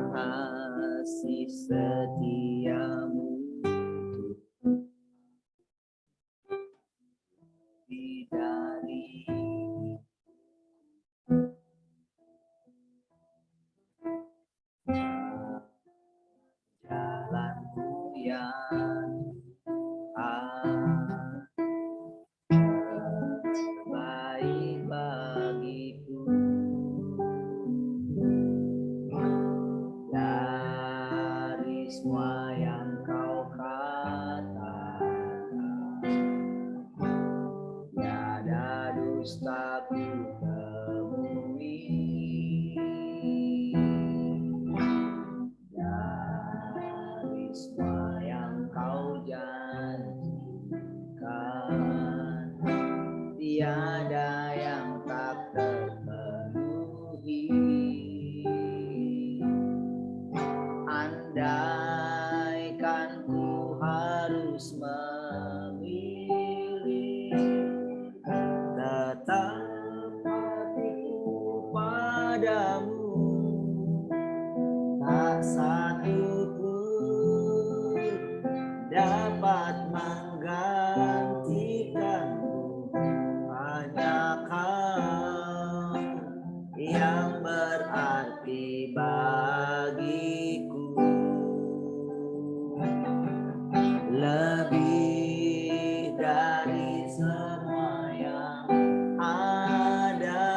kasih setiamu dari jalanmu yang terbaik bagiku. Dari semua yang kau katakan, tiada dusta ku temui. Dari semua yang kau janjikan, tiada yang tak terpenuhi. Andaikan ku harus memilih, tetap hatiku padamu, tak satu pun dapat menggantikanmu. Hanya kau yang berarti bagiku. Lebih dari semua yang ada,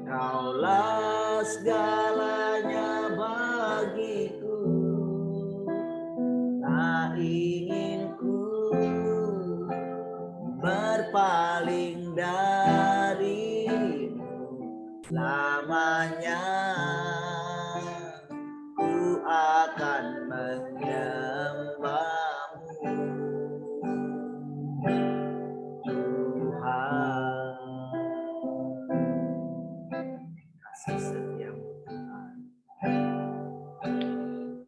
kaulah segalanya bagiku. Tak ingin ku berpaling darimu lamanya. Ku akan menyembahmu, Tuhan. Kasih setiamu Tuhan,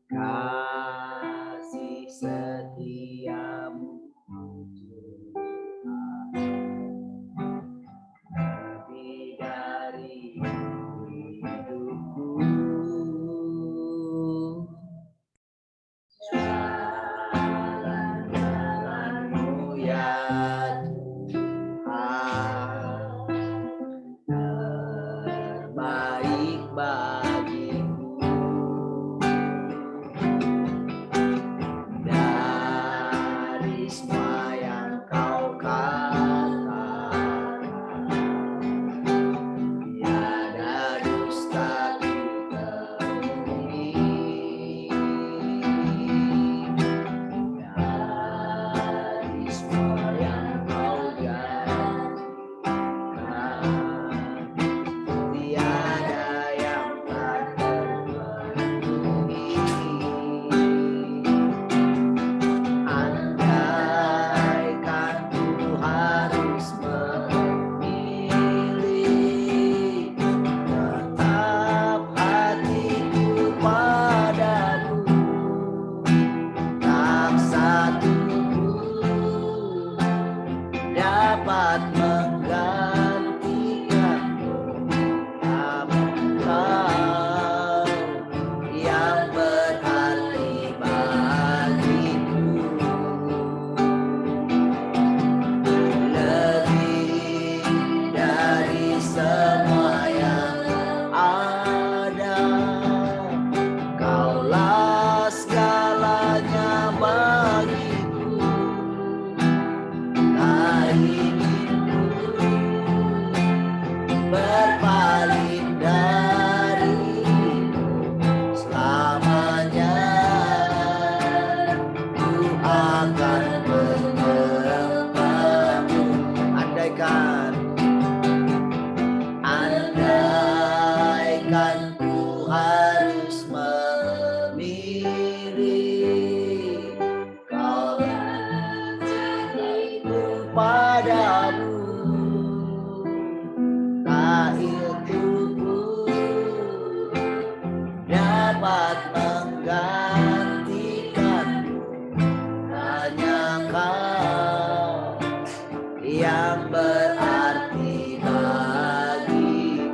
kasih setiamu Tuhan, lebih dari hidupku. Jalan-jalanmu ya Tuhan, terbaik bagiku. Dari semua yang kau katakan, tiada dusta ku temui. Dari semua yang kau janjikan, tiada yang tak terpenuhi. Andaikan ku harus memilih, tetap hatiku padamu, tak satu pun dapat menggantikanmu. Namun kau yang berarti bagiku. Lebih dari semua yang ada, kaulah segalanya bagiku. Tak ingin ku berpaling darimu selamanya. Ku akan menyembahmu. Andaikan ku harus memilih, kau hatiku padamu, tak itu pun dapat menggantikanmu. Hanya kau yang berarti bagiku.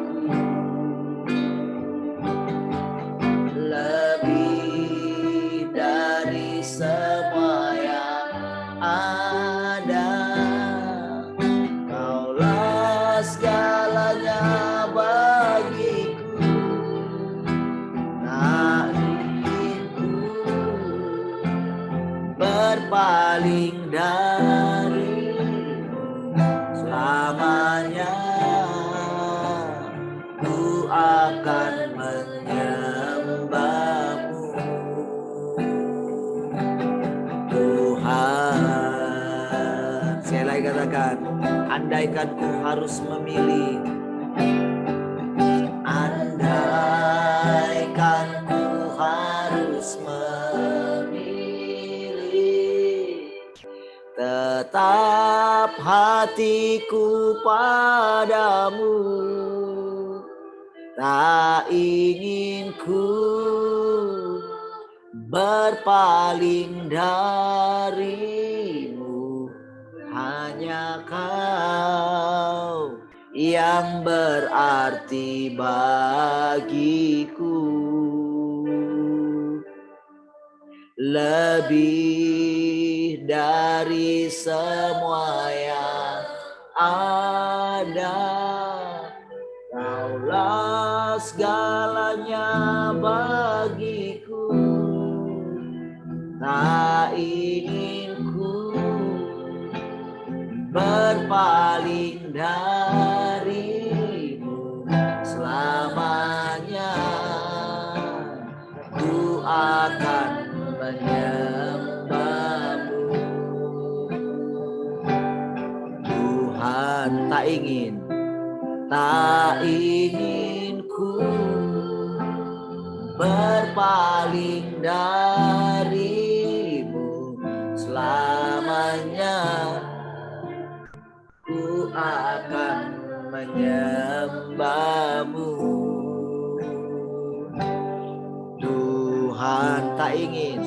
Andaikan ku harus memilih, andaikan ku harus memilih, tetap hatiku padamu, tak ingin ku berpaling darimu. Hanya kau yang berarti bagiku, lebih dari semua yang ada. Kaulah segalanya bagiku, tak ingin ku berpaling darimu. Selamanya ku akan menyembahmu. Tuhan, tak ingin ku berpaling darimu. Selamanya ku akan menyembahmu. Tuhan, tak ingin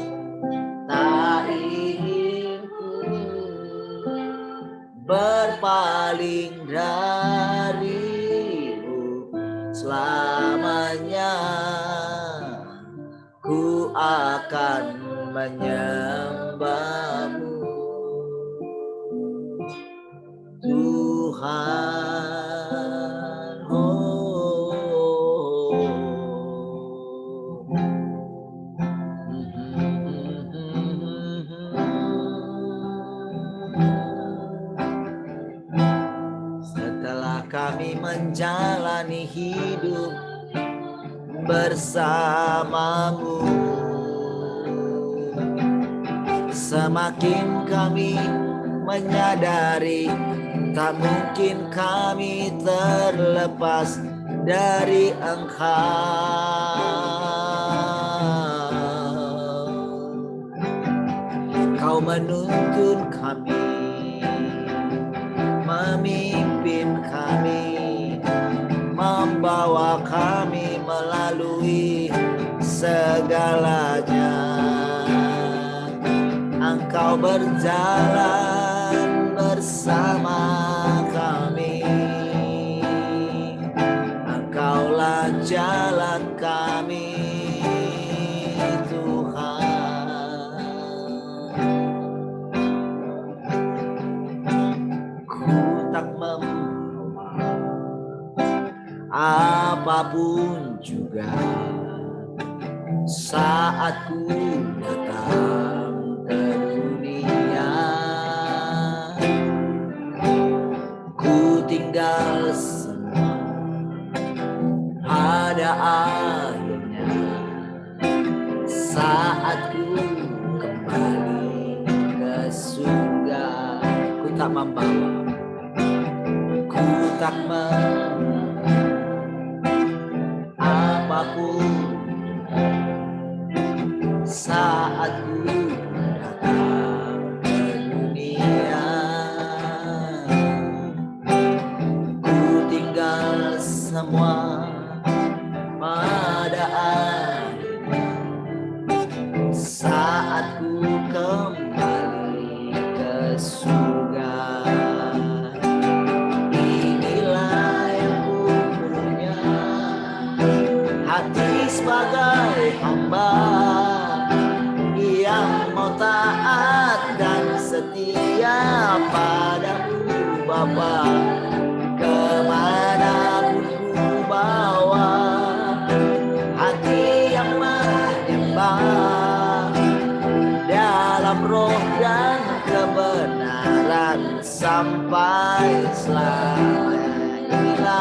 ku berpaling darimu. Selamanya ku akan menyembahmu. Tuhan, setelah kami menjalani hidup bersamamu, semakin kami menyadari tak mungkin kami terlepas dari Engkau. Kau menuntun kami, memimpin kami, membawa kami melalui segalanya. Engkau berjalan bersama kami, Engkaulah jalan kami, Tuhan. Ku tak membawa apapun juga saat ku datang ke dunia. Ku tinggal semua pada akhirnya saat ku kembali ke surga. Ku tak membawa apapun saat ku datang ke dunia. Ku tinggal semua pada akhirnya saat ku kembali ke surga. Inilah yang ku punya, hati sebagai hamba yang mau taat dan setia padamu Bapa. Kemanapun ku bawa, hati yang menyembah dalam roh dan kebenaran sampai selamanya.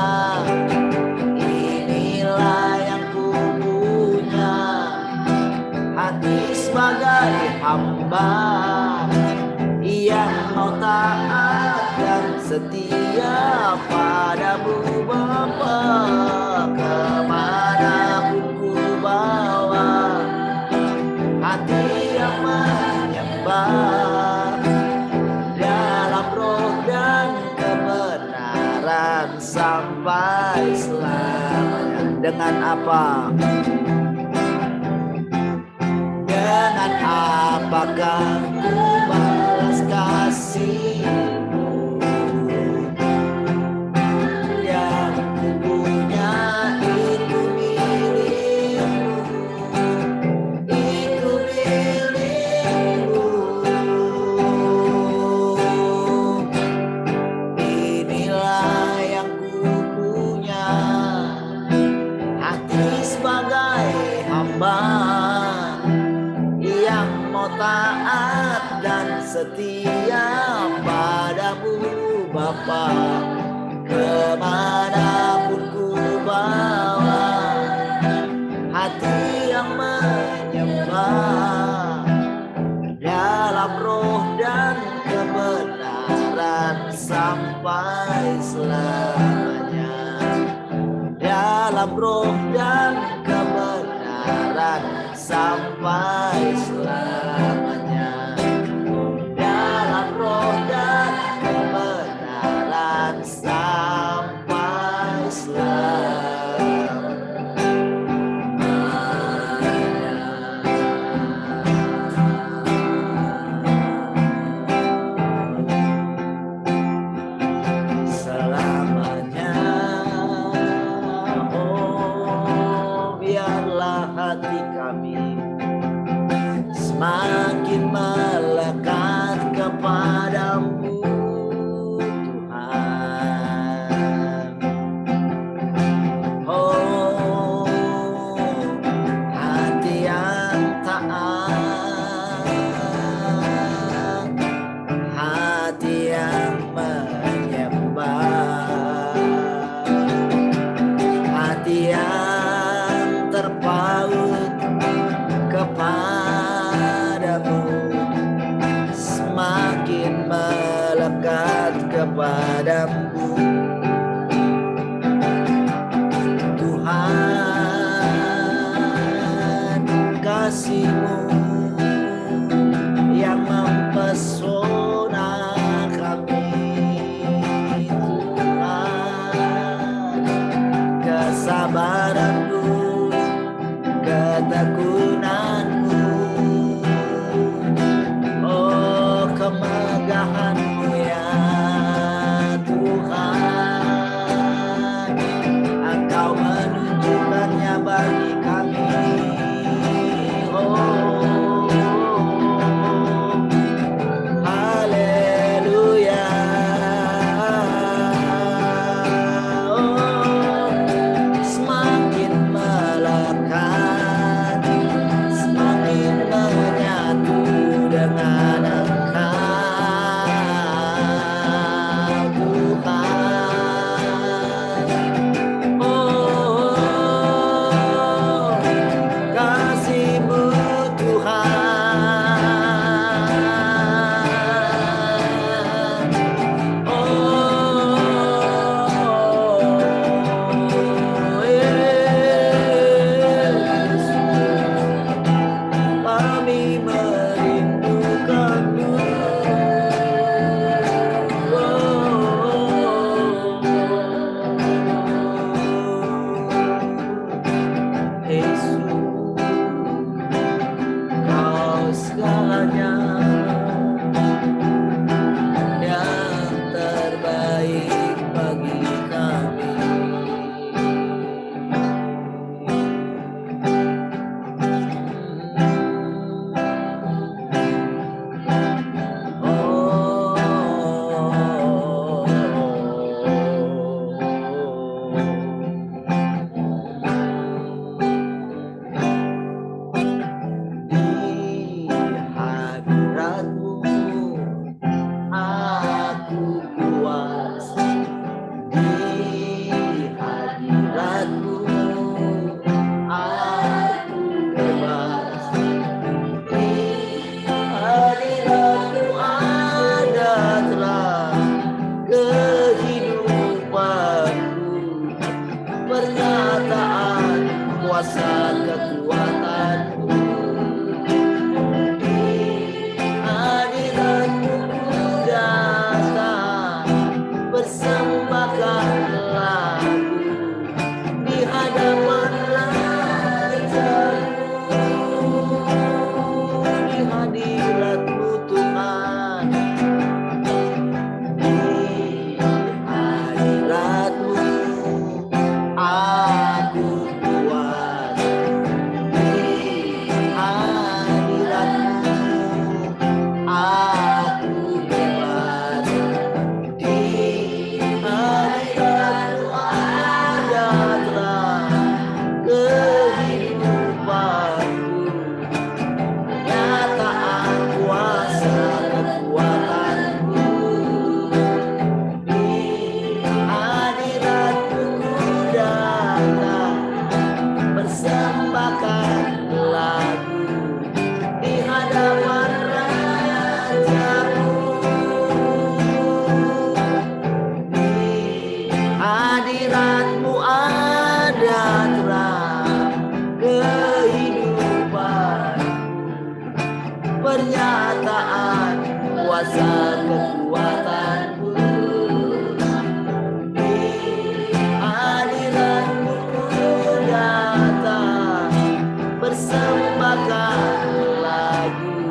Inilah yang ku punya, hati sebagai hamba yang mau taat dan setia padamu Bapa. Kemanapun ku bawa hati yang menyembah, dalam roh dan kebenaran sampai selamanya. Dengan apa? Dengan apakah ku balas kasih-Mu yang ku punya? Itu milik-Mu, itu milik-Mu. Inilah yang ku punya, hati sebagai hamba yang mau taat dan setia padamu Bapa. Kemanapun ku bawa hati yang menyembah, dalam roh dan kebenaran sampai selamanya. Dalam roh dan kebenaran sampai selamanya. Dalam roh dan kebenaran sampai selamanya. Oh, biarlah hati kami semakin melekat kepadamu Tuhan. Oh, hati yang taat, hati yang menyembah, hati yang terpaut kepadamu, semakin melekat kepadamu Tuhan. Kasih-Mu yang mempesona kami Tuhan. Kesabaran-Mu, ketekunan-Mu, oh kemegahan-Mu ya Tuhan. kuasa kekuatanmu. Hadiratmu ku datang, persembahkan lagu di hadapan Rajaku. Di hadiratmu Tuhan, di hadiratmu aku puas. Di hadiratmu aku bebas. Di hadiratmu ada terang kehidupanku. Nyataan kuasa kekuatanmu. Di hadiratmu ku datang, persembahkan lagu di hadapan Rajaku. Di hadiratmu ada terang kehidupan, pernyataan kuasa kekuatanmu. Di hadiratmu ku datang, persembahkan lagu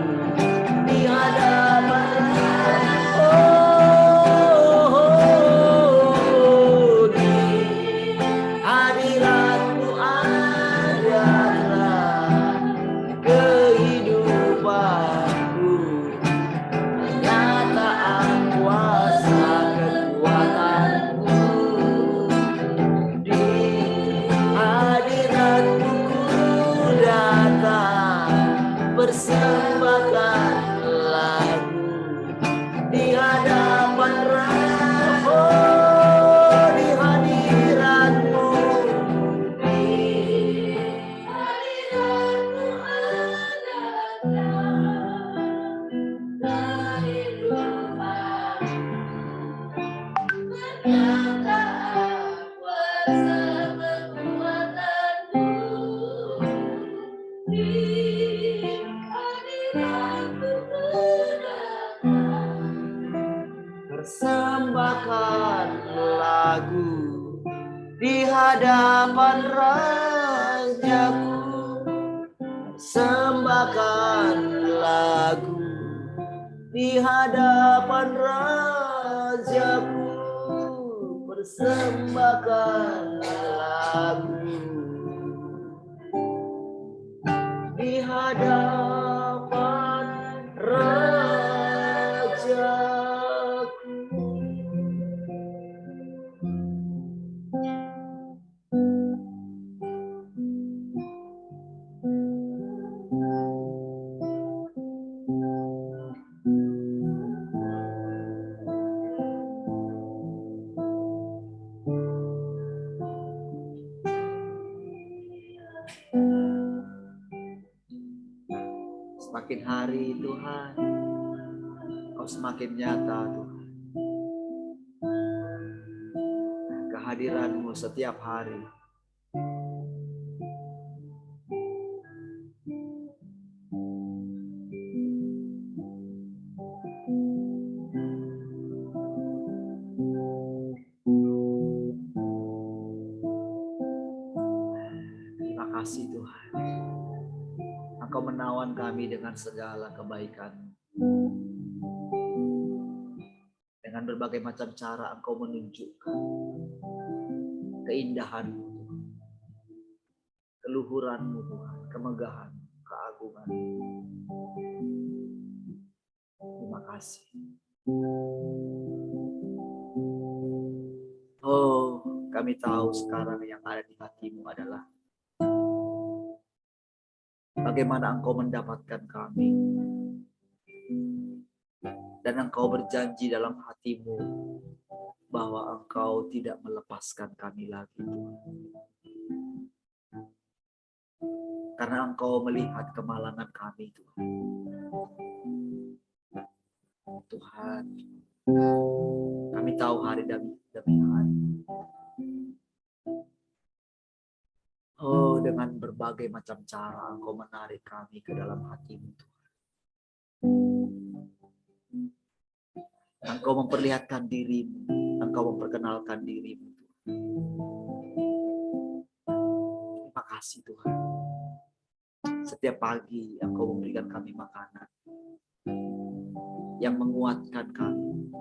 di hadapan di hadiratmu ada terang kehidupanku, nyataan kuasa kekuatanmu. Di hadiratmu ku datang, persembahkan lagu di hadapan Raja. Di hadiratmu, di hadiratmu ada kehidupan, pernyataan kuasa kekuatanmu. Di hadiratmu ku datang, persembahkan lagu di hadapan Rajaku. Persembahkan lagu di hadapan Rajaku. Persembahkan lagu di hadapan Rajaku. Semakin hari Tuhan, Kau semakin nyata Tuhan. Kehadiran-Mu setiap hari. Terima kasih Tuhan. Engkau menawan kami dengan segala kebaikan. Dengan berbagai macam cara Engkau menunjukkan keindahan-Mu, keluhuran-Mu Tuhan, kemegahan, keagungan. Terima kasih. Oh, kami tahu sekarang yang ada di hati-Mu adalah bagaimana Engkau mendapatkan kami. Dan Engkau berjanji dalam hati-Mu bahwa Engkau tidak melepaskan kami lagi, Tuhan. Karena Engkau melihat kemalangan kami, Tuhan. Tuhan, kami tahu hari demi hari. Oh, dengan berbagai macam cara Engkau menarik kami ke dalam hati-Mu, Tuhan. Engkau memperlihatkan diri-Mu, Engkau memperkenalkan diri-Mu, Tuhan. Terima kasih, Tuhan. Setiap pagi Engkau memberikan kami makanan yang menguatkan kami.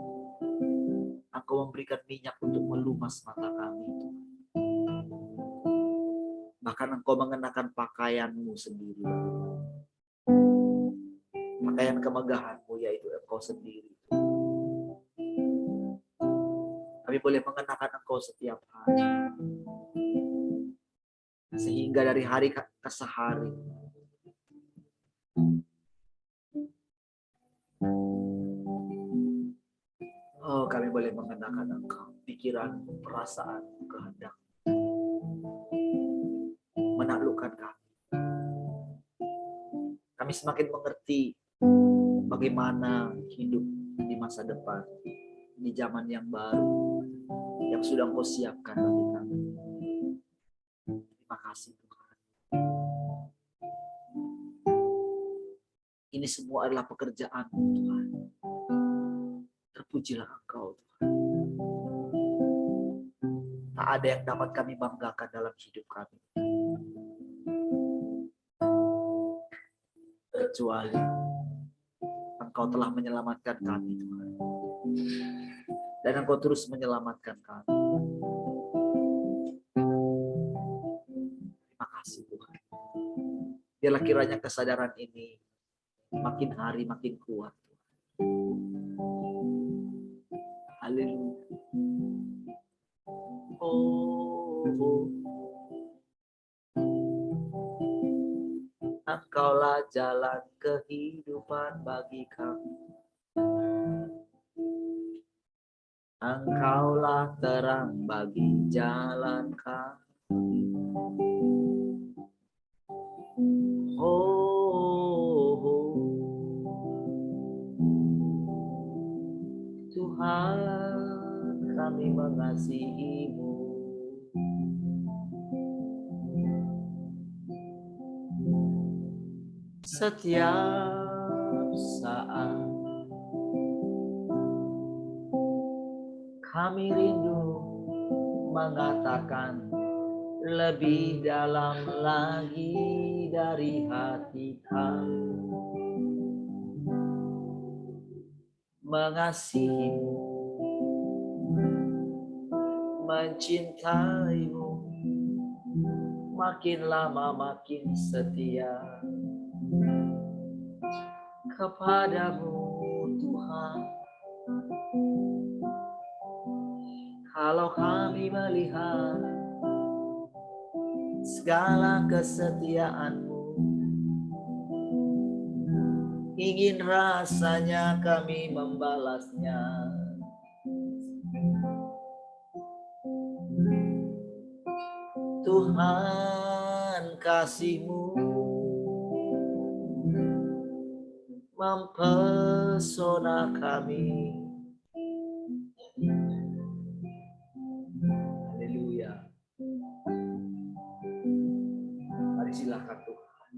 Engkau memberikan minyak untuk melumas mata kami, Tuhan. Bahkan Engkau mengenakan pakaian-Mu sendiri. Pakaian kemegahan-Mu, yaitu Engkau sendiri. Kami boleh mengenakan Engkau setiap hari. Sehingga dari hari ke sehari, oh, kami boleh mengenakan Engkau. Pikiran, perasaan, kehendak menaklukkan kami. Kami semakin mengerti bagaimana hidup di masa depan, di zaman yang baru, yang sudah Engkau siapkan bagi kami. Terima kasih, Tuhan. Ini semua adalah pekerjaan-Mu, Tuhan. Terpujilah Engkau, Tuhan. Tak ada yang dapat kami banggakan dalam hidup kami, kecuali Engkau telah menyelamatkan kami, Tuhan. Dan Engkau terus menyelamatkan kami. Terima kasih, Tuhan. Biarlah kiranya kesadaran ini makin hari makin kuat. Haleluya. Oh, Engkaulah jalan kehidupan bagi kami. Engkaulah terang bagi jalan kami. Oh, Tuhan, kami mengasihi-Mu. Setiap saat kami rindu mengatakan lebih dalam lagi dari hati kami. Mengasihi-Mu, mencintai-Mu, makin lama makin setia kepadamu, Tuhan. Kalau kami melihat segala kesetiaan-Mu, ingin rasanya kami membalasnya. Tuhan, kasih-Mu mempesona kami. Haleluya. Mari silakan Tuhan.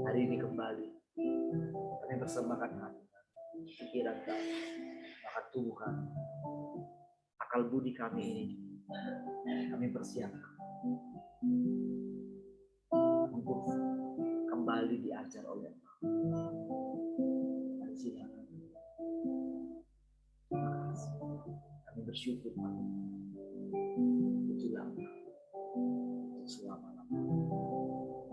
Hari ini kembali kami persembahkan hati, pikiran kami, bahkan tubuh kami, akal budi kami ini kami persiapkan untuk kembali diajar oleh Allah. Mari silakan. Terima kasih. Kami bersyukur Pak. Pujilah selama-lamanya.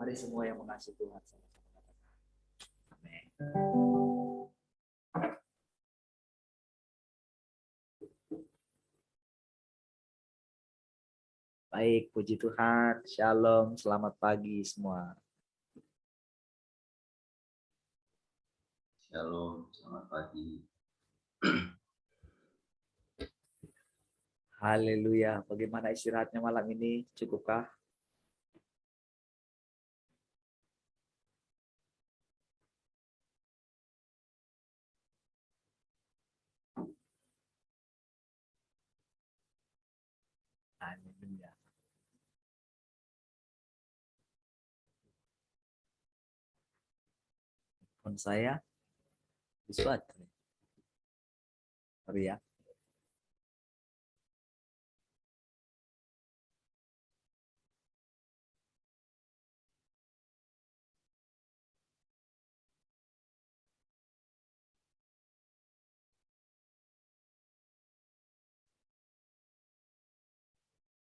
Mari semua yang mengasihi Tuhan sama-sama katakan amin. Baik, puji Tuhan. Shalom, selamat pagi semua. Shalom, selamat pagi. Haleluya. Bagaimana istirahatnya malam ini? Cukupkah? Amin. telepon saya sesuatu. Sorry ya.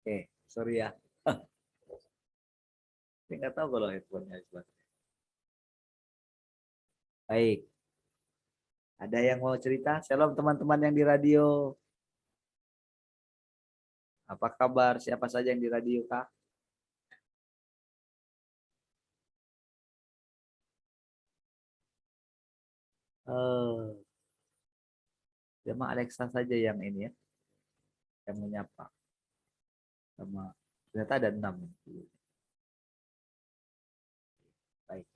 Oke, sorry ya. Saya nggak tahu kalau headphone-nya sesuatu. Baik. Ada yang mau cerita? Shalom teman-teman yang di radio. Apa kabar? Siapa saja yang di radio, Kak? Cuma Alexa saja yang ini ya, yang menyapa. Sama ternyata ada 6. Baik.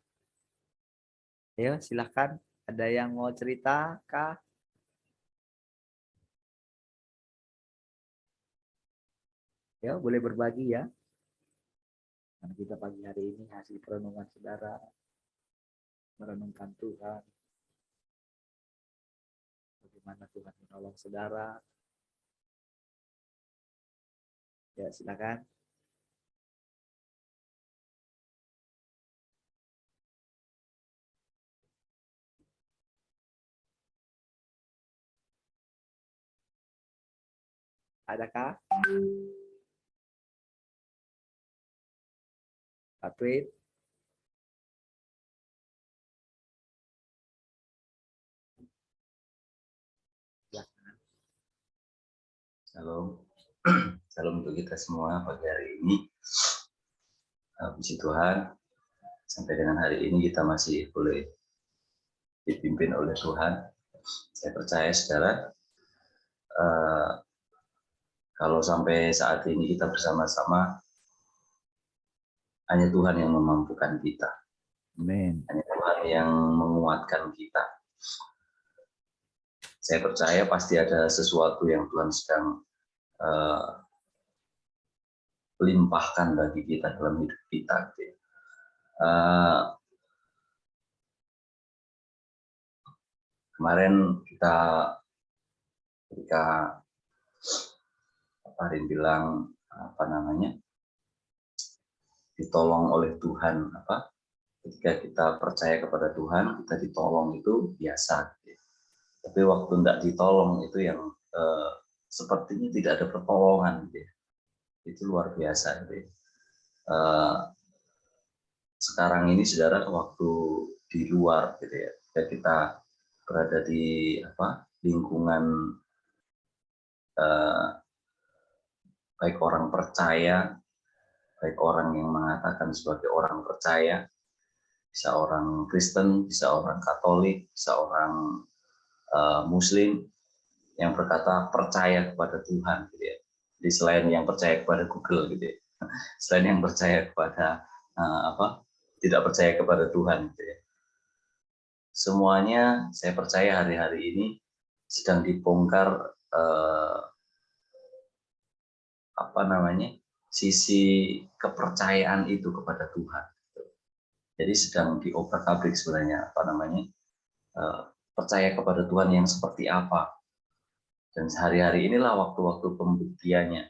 Ayo silahkan. Ada yang mau cerita, Kak? Ya, boleh berbagi ya. Karena kita pagi hari ini hasil perenungan saudara, merenungkan Tuhan, bagaimana Tuhan menolong saudara. Ya, silakan. Adakah? Pak Twin? Salam, salam untuk kita semua pagi hari ini. Puji Tuhan, sampai dengan hari ini kita masih boleh dipimpin oleh Tuhan. Saya percaya saudara, kalau sampai saat ini kita bersama-sama, hanya Tuhan yang memampukan kita. Amin. Hanya Tuhan yang menguatkan kita. Saya percaya pasti ada sesuatu yang Tuhan sedang limpahkan bagi kita dalam hidup kita. Kemarin kita ketika Pak Rin bilang ditolong oleh Tuhan, ketika kita percaya kepada Tuhan kita ditolong itu biasa. Tapi waktu tidak ditolong itu yang sepertinya tidak ada pertolongan. Itu luar biasa. Sekarang ini saudara, waktu di luar gitu ya, kita berada di lingkungan baik orang percaya, baik orang yang mengatakan sebagai orang percaya, bisa orang Kristen, bisa orang Katolik, bisa orang Muslim yang berkata percaya kepada Tuhan gitu ya. Jadi selain yang percaya kepada Google gitu ya, selain yang percaya kepada tidak percaya kepada Tuhan gitu ya. Semuanya saya percaya hari-hari ini sedang dibongkar sisi kepercayaan itu kepada Tuhan. Jadi sedang diobrak-abrik sebenarnya percaya kepada Tuhan yang seperti apa. Dan sehari-hari inilah waktu-waktu pembuktiannya.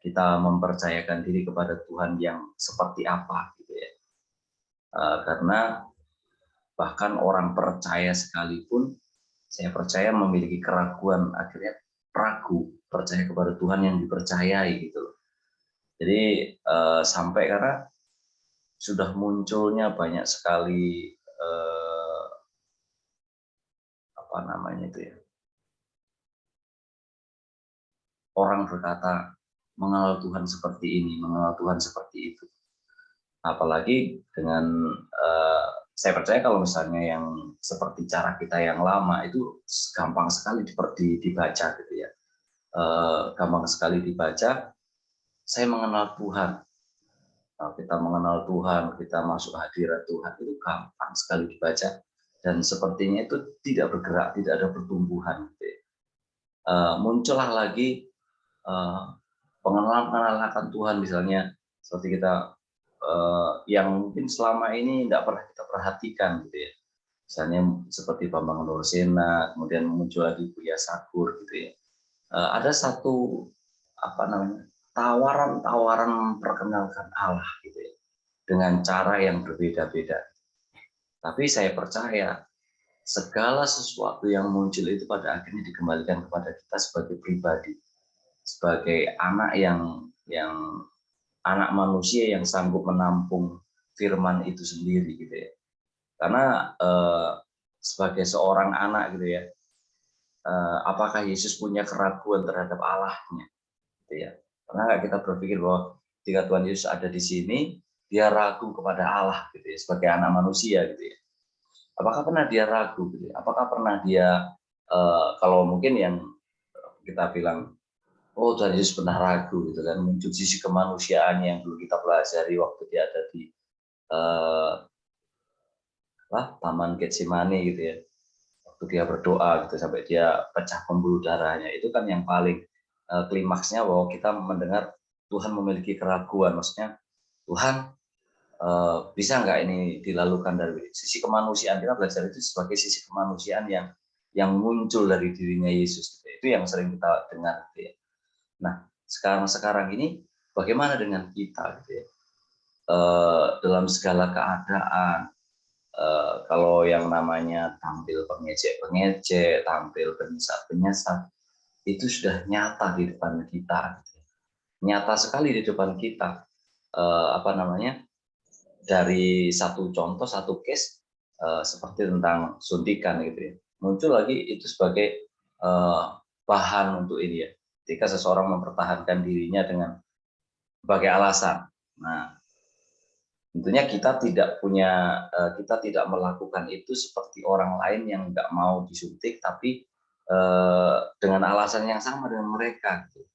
Kita mempercayakan diri kepada Tuhan yang seperti apa gitu ya. Karena bahkan orang percaya sekalipun, saya percaya memiliki keraguan, akhirnya ragu percaya kepada Tuhan yang dipercayai gitu. Jadi sampai karena sudah munculnya banyak sekali orang berkata mengenal Tuhan seperti ini, mengenal Tuhan seperti itu. Apalagi dengan saya percaya kalau misalnya yang seperti cara kita yang lama itu gampang sekali dibaca gitu ya. Gampang sekali dibaca. Saya mengenal Tuhan. Kalau kita mengenal Tuhan, kita masuk hadirat Tuhan itu gampang sekali dibaca dan sepertinya itu tidak bergerak, tidak ada pertumbuhan. Gitu ya. Muncullah lagi pengenalan akan Tuhan, misalnya seperti kita yang mungkin selama ini tidak pernah kita perhatikan gitu ya. Misalnya seperti Bambang Nursena, kemudian muncul lagi Buya Sakur gitu ya. Ada satu tawaran-tawaran memperkenalkan Allah gitu ya, dengan cara yang berbeda-beda. Tapi saya percaya segala sesuatu yang muncul itu pada akhirnya dikembalikan kepada kita sebagai pribadi, sebagai anak yang anak manusia yang sanggup menampung firman itu sendiri gitu ya. Karena sebagai seorang anak gitu ya, apakah Yesus punya keraguan terhadap Allahnya gitu ya. Pernah nggak kita berpikir bahwa ketika Tuhan Yesus ada di sini, dia ragu kepada Allah gitu ya, sebagai anak manusia gitu ya. Apakah pernah dia ragu gitu ya? Apakah pernah dia kalau mungkin yang kita bilang, oh Tuhan Yesus pernah ragu gitu kan, muncul sisi kemanusiaan yang dulu kita pelajari waktu dia ada di Taman Getsemani gitu ya. Waktu dia berdoa gitu sampai dia pecah pembuluh darahnya, itu kan yang paling klimaksnya bahwa kita mendengar Tuhan memiliki keraguan, maksudnya Tuhan bisa nggak ini dilakukan dari sisi kemanusiaan. Kita belajar itu sebagai sisi kemanusiaan yang muncul dari dirinya Yesus gitu. Itu yang sering kita dengar gitu ya. Nah sekarang ini bagaimana dengan kita gitu ya, dalam segala keadaan. Kalau yang namanya tampil pengejek-pengejek, tampil penyesat-penyesat, itu sudah nyata di depan kita. Gitu. Nyata sekali di depan kita. Dari satu contoh, satu case, seperti tentang suntikan gitu ya. Muncul lagi itu sebagai bahan untuk ini ya. Ketika seseorang mempertahankan dirinya dengan berbagai alasan. Nah, tentunya kita tidak melakukan itu seperti orang lain yang nggak mau disuntik, tapi dengan alasan yang sama dengan mereka. Gitu.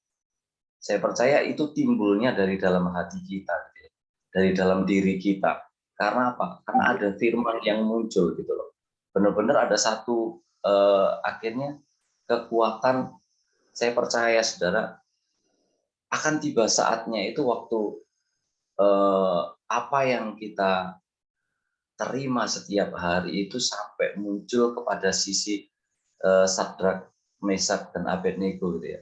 Saya percaya itu timbulnya dari dalam hati kita, gitu ya. Dari dalam diri kita. Karena apa? Karena ada firman yang muncul gitu loh. Benar-benar ada satu akhirnya kekuatan. Saya percaya saudara akan tiba saatnya itu waktu apa yang kita terima setiap hari itu sampai muncul kepada sisi Sadrak, Mesak, dan Abednego gitu ya.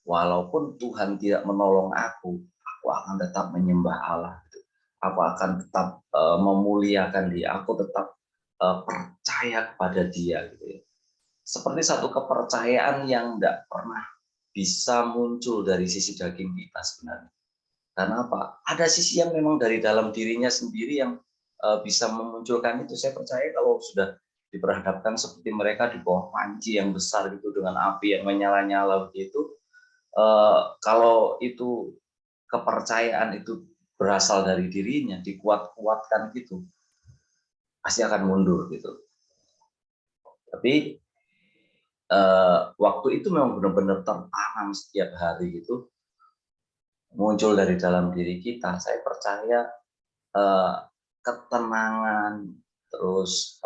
Walaupun Tuhan tidak menolong aku akan tetap menyembah Allah. Gitu. Aku akan tetap memuliakan Dia. Aku tetap percaya kepada Dia. Gitu ya. Seperti satu kepercayaan yang tidak pernah bisa muncul dari sisi daging kita sebenarnya. Karena apa? Ada sisi yang memang dari dalam dirinya sendiri yang bisa memunculkan itu. Saya percaya kalau sudah diperhadapkan seperti mereka di bawah panci yang besar gitu dengan api yang menyala-nyala begitu, kalau itu kepercayaan itu berasal dari dirinya, dikuat-kuatkan gitu, pasti akan mundur gitu. Tapi waktu itu memang benar-benar tertanam setiap hari gitu, muncul dari dalam diri kita. Saya percaya ketenangan, terus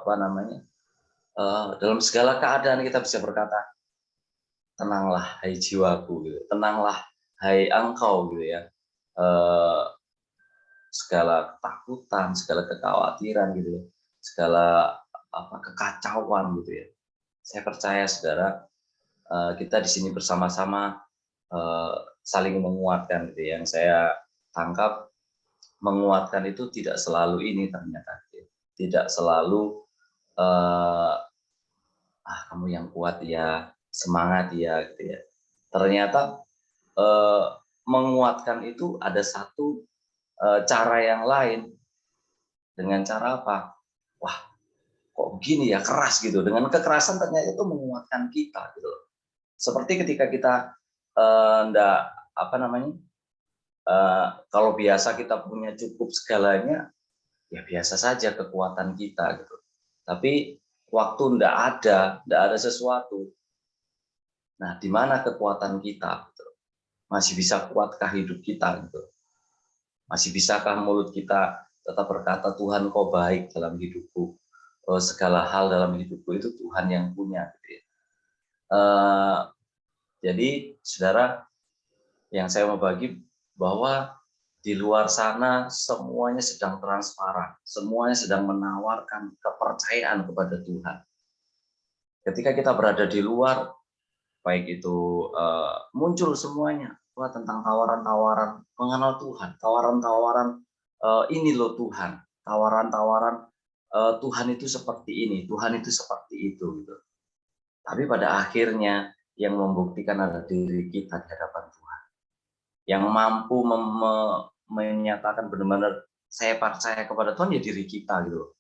dalam segala keadaan kita bisa berkata, tenanglah hai jiwaku gitu, tenanglah hai engkau gitu ya. Segala ketakutan, segala kekhawatiran gitu ya, segala kekacauan gitu ya. Saya percaya saudara, kita di sini bersama-sama saling menguatkan gitu ya. Yang saya tangkap, menguatkan itu tidak selalu ini ternyata, tidak selalu kamu yang kuat ya, semangat ya gitu ya. Ternyata menguatkan itu ada satu cara yang lain. Dengan cara apa? Wah, kok begini ya, keras gitu. Dengan kekerasan ternyata itu menguatkan kita gitu. Seperti ketika kita kalau biasa kita punya cukup segalanya, ya biasa saja kekuatan kita gitu. Tapi waktu ndak ada sesuatu. Nah, di mana kekuatan kita? Gitu. Masih bisa kuatkah hidup kita? Gitu. Masih bisakah mulut kita tetap berkata, Tuhan kau baik dalam hidupku. Segala hal dalam hidupku itu Tuhan yang punya. Gitu ya. Jadi, saudara, yang saya mau bagi bahwa Di luar sana semuanya sedang transparan, semuanya sedang menawarkan kepercayaan kepada Tuhan. Ketika kita berada di luar, baik itu muncul semuanya tentang tawaran-tawaran mengenal Tuhan, tawaran-tawaran ini loh Tuhan, tawaran-tawaran Tuhan itu seperti ini, Tuhan itu seperti itu gitu. Tapi pada akhirnya yang membuktikan adalah diri kita di hadapan Tuhan, yang mampu menyatakan benar-benar saya percaya kepada Tuhan ya diri kita gitu.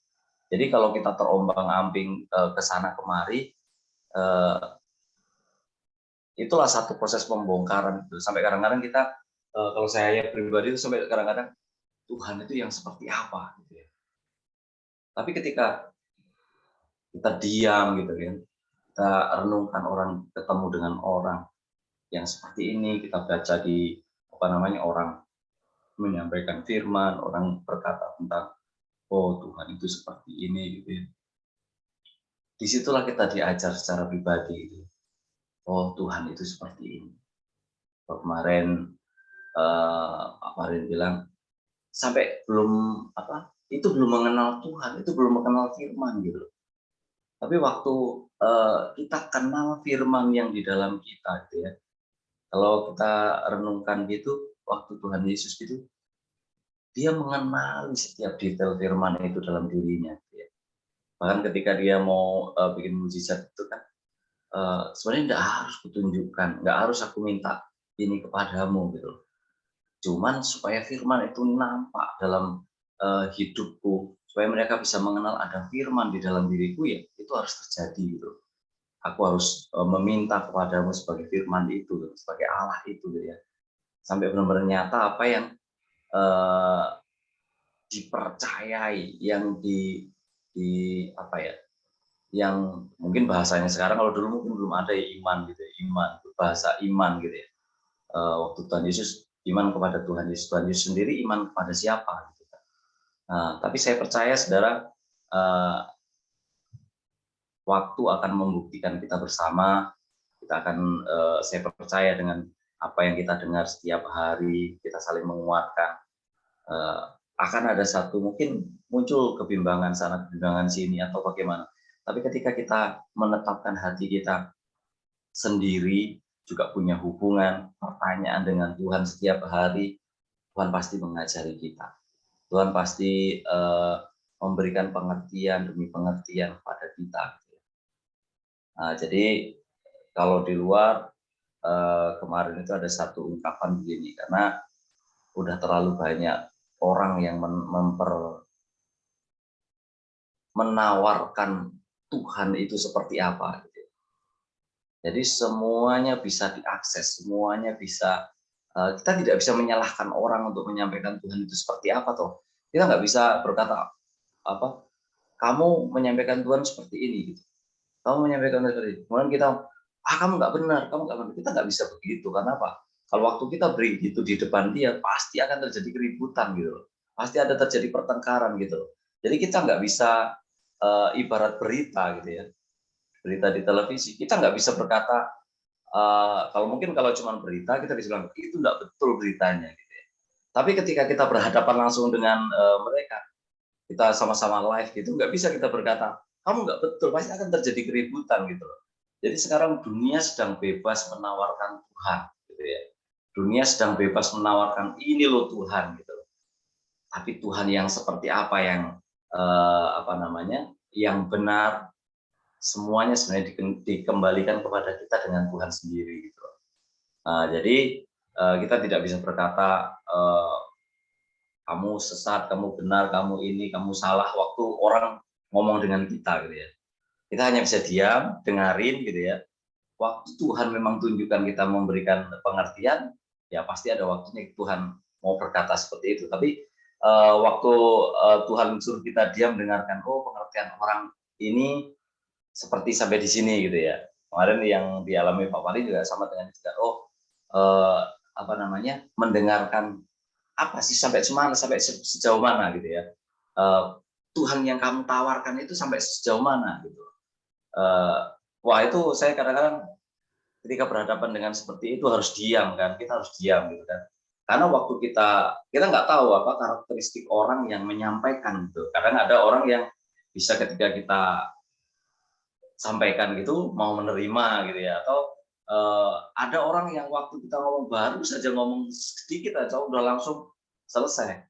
Jadi kalau kita terombang-ambing ke sana kemari, itulah satu proses pembongkaran gitu. Sampai kadang-kadang kita kalau saya pribadi itu sampai kadang-kadang Tuhan itu yang seperti apa gitu ya. Tapi ketika kita diam gitu kan, kita renungkan orang, ketemu dengan orang yang seperti ini, kita baca di orang menyampaikan firman, orang berkata tentang oh Tuhan itu seperti ini gitu ya. Disitulah kita diajar secara pribadi gitu. Oh Tuhan itu seperti ini. Kemarin Pak Farid bilang sampai itu belum mengenal Tuhan, itu belum mengenal firman gitu. Tapi waktu kita kenal firman yang di dalam kita gitu ya. Kalau kita renungkan gitu, waktu Tuhan Yesus gitu, dia mengenali setiap detail firman itu dalam dirinya gitu ya. Bahkan ketika dia mau bikin mujizat itu kan sebenarnya nggak harus kutunjukkan, nggak harus aku minta ini kepadamu gitu. Cuman supaya firman itu nampak dalam hidupku, supaya mereka bisa mengenal ada firman di dalam diriku ya, itu harus terjadi gitu. Aku harus meminta kepadamu sebagai firman itu, sebagai Allah itu gitu ya. Sampai benar-benar nyata apa yang dipercayai, yang apa ya, yang mungkin bahasanya sekarang kalau dulu mungkin belum ada ya iman gitu ya, bahasa iman gitu ya. Waktu Tuhan Yesus iman kepada Tuhan Yesus sendiri iman kepada siapa gitu kan. Nah, tapi saya percaya saudara waktu akan membuktikan kita bersama. Kita akan saya percaya dengan apa yang kita dengar setiap hari, kita saling menguatkan. Akan ada satu mungkin muncul kebimbangan sana, kebimbangan sini atau bagaimana. Tapi ketika kita menetapkan hati kita sendiri, juga punya hubungan, pertanyaan dengan Tuhan setiap hari, Tuhan pasti mengajari kita. Tuhan pasti memberikan pengertian demi pengertian kepada kita. Nah, jadi kalau di luar kemarin itu ada satu ungkapan begini, karena udah terlalu banyak orang yang menawarkan Tuhan itu seperti apa. Gitu. Jadi semuanya bisa diakses, semuanya bisa. Kita tidak bisa menyalahkan orang untuk menyampaikan Tuhan itu seperti apa toh. Kita nggak bisa berkata apa, kamu menyampaikan Tuhan seperti ini gitu. Kamu menyampaikan seperti ini. Kemudian kita, kamu nggak benar, kamu nggak benar. Kita nggak bisa begitu. Karena apa? Kalau waktu kita beri gitu di depan dia, pasti akan terjadi keributan gitu loh. Pasti ada terjadi pertengkaran gitu loh. Jadi kita nggak bisa ibarat berita gitu ya. Berita di televisi, kita nggak bisa berkata, kalau cuma berita, kita bisa bilang, itu nggak betul beritanya. Gitu ya. Tapi ketika kita berhadapan langsung dengan mereka, kita sama-sama live gitu, nggak bisa kita berkata, kamu nggak betul, pasti akan terjadi keributan gitu loh. Jadi sekarang dunia sedang bebas menawarkan Tuhan, gitu ya. Dunia sedang bebas menawarkan ini loh Tuhan, gitu loh. Tapi Tuhan yang seperti apa yang yang benar, semuanya sebenarnya dikembalikan kepada kita dengan Tuhan sendiri, gitu loh. Jadi kita tidak bisa berkata kamu sesat, kamu benar, kamu ini, kamu salah waktu orang ngomong dengan kita gitu ya. Kita hanya bisa diam, dengarin gitu ya. Waktu Tuhan memang tunjukkan kita memberikan pengertian, ya pasti ada waktunya Tuhan mau berkata seperti itu. Tapi waktu Tuhan suruh kita diam dengarkan, oh pengertian orang ini seperti sampai di sini gitu ya. Kemarin yang dialami Pak Wali juga sama dengan kita. Oh mendengarkan apa sih sampai sejauh mana gitu ya. Tuhan yang kamu tawarkan itu sampai sejauh mana gitu. Wah itu saya kadang-kadang ketika berhadapan dengan seperti itu harus diam kan, kita harus diam gitu kan. Karena waktu kita nggak tahu apa karakteristik orang yang menyampaikan gitu. Kadang ada orang yang bisa ketika kita sampaikan gitu mau menerima gitu ya, atau ada orang yang waktu kita ngomong baru saja ngomong sedikit aja udah langsung selesai,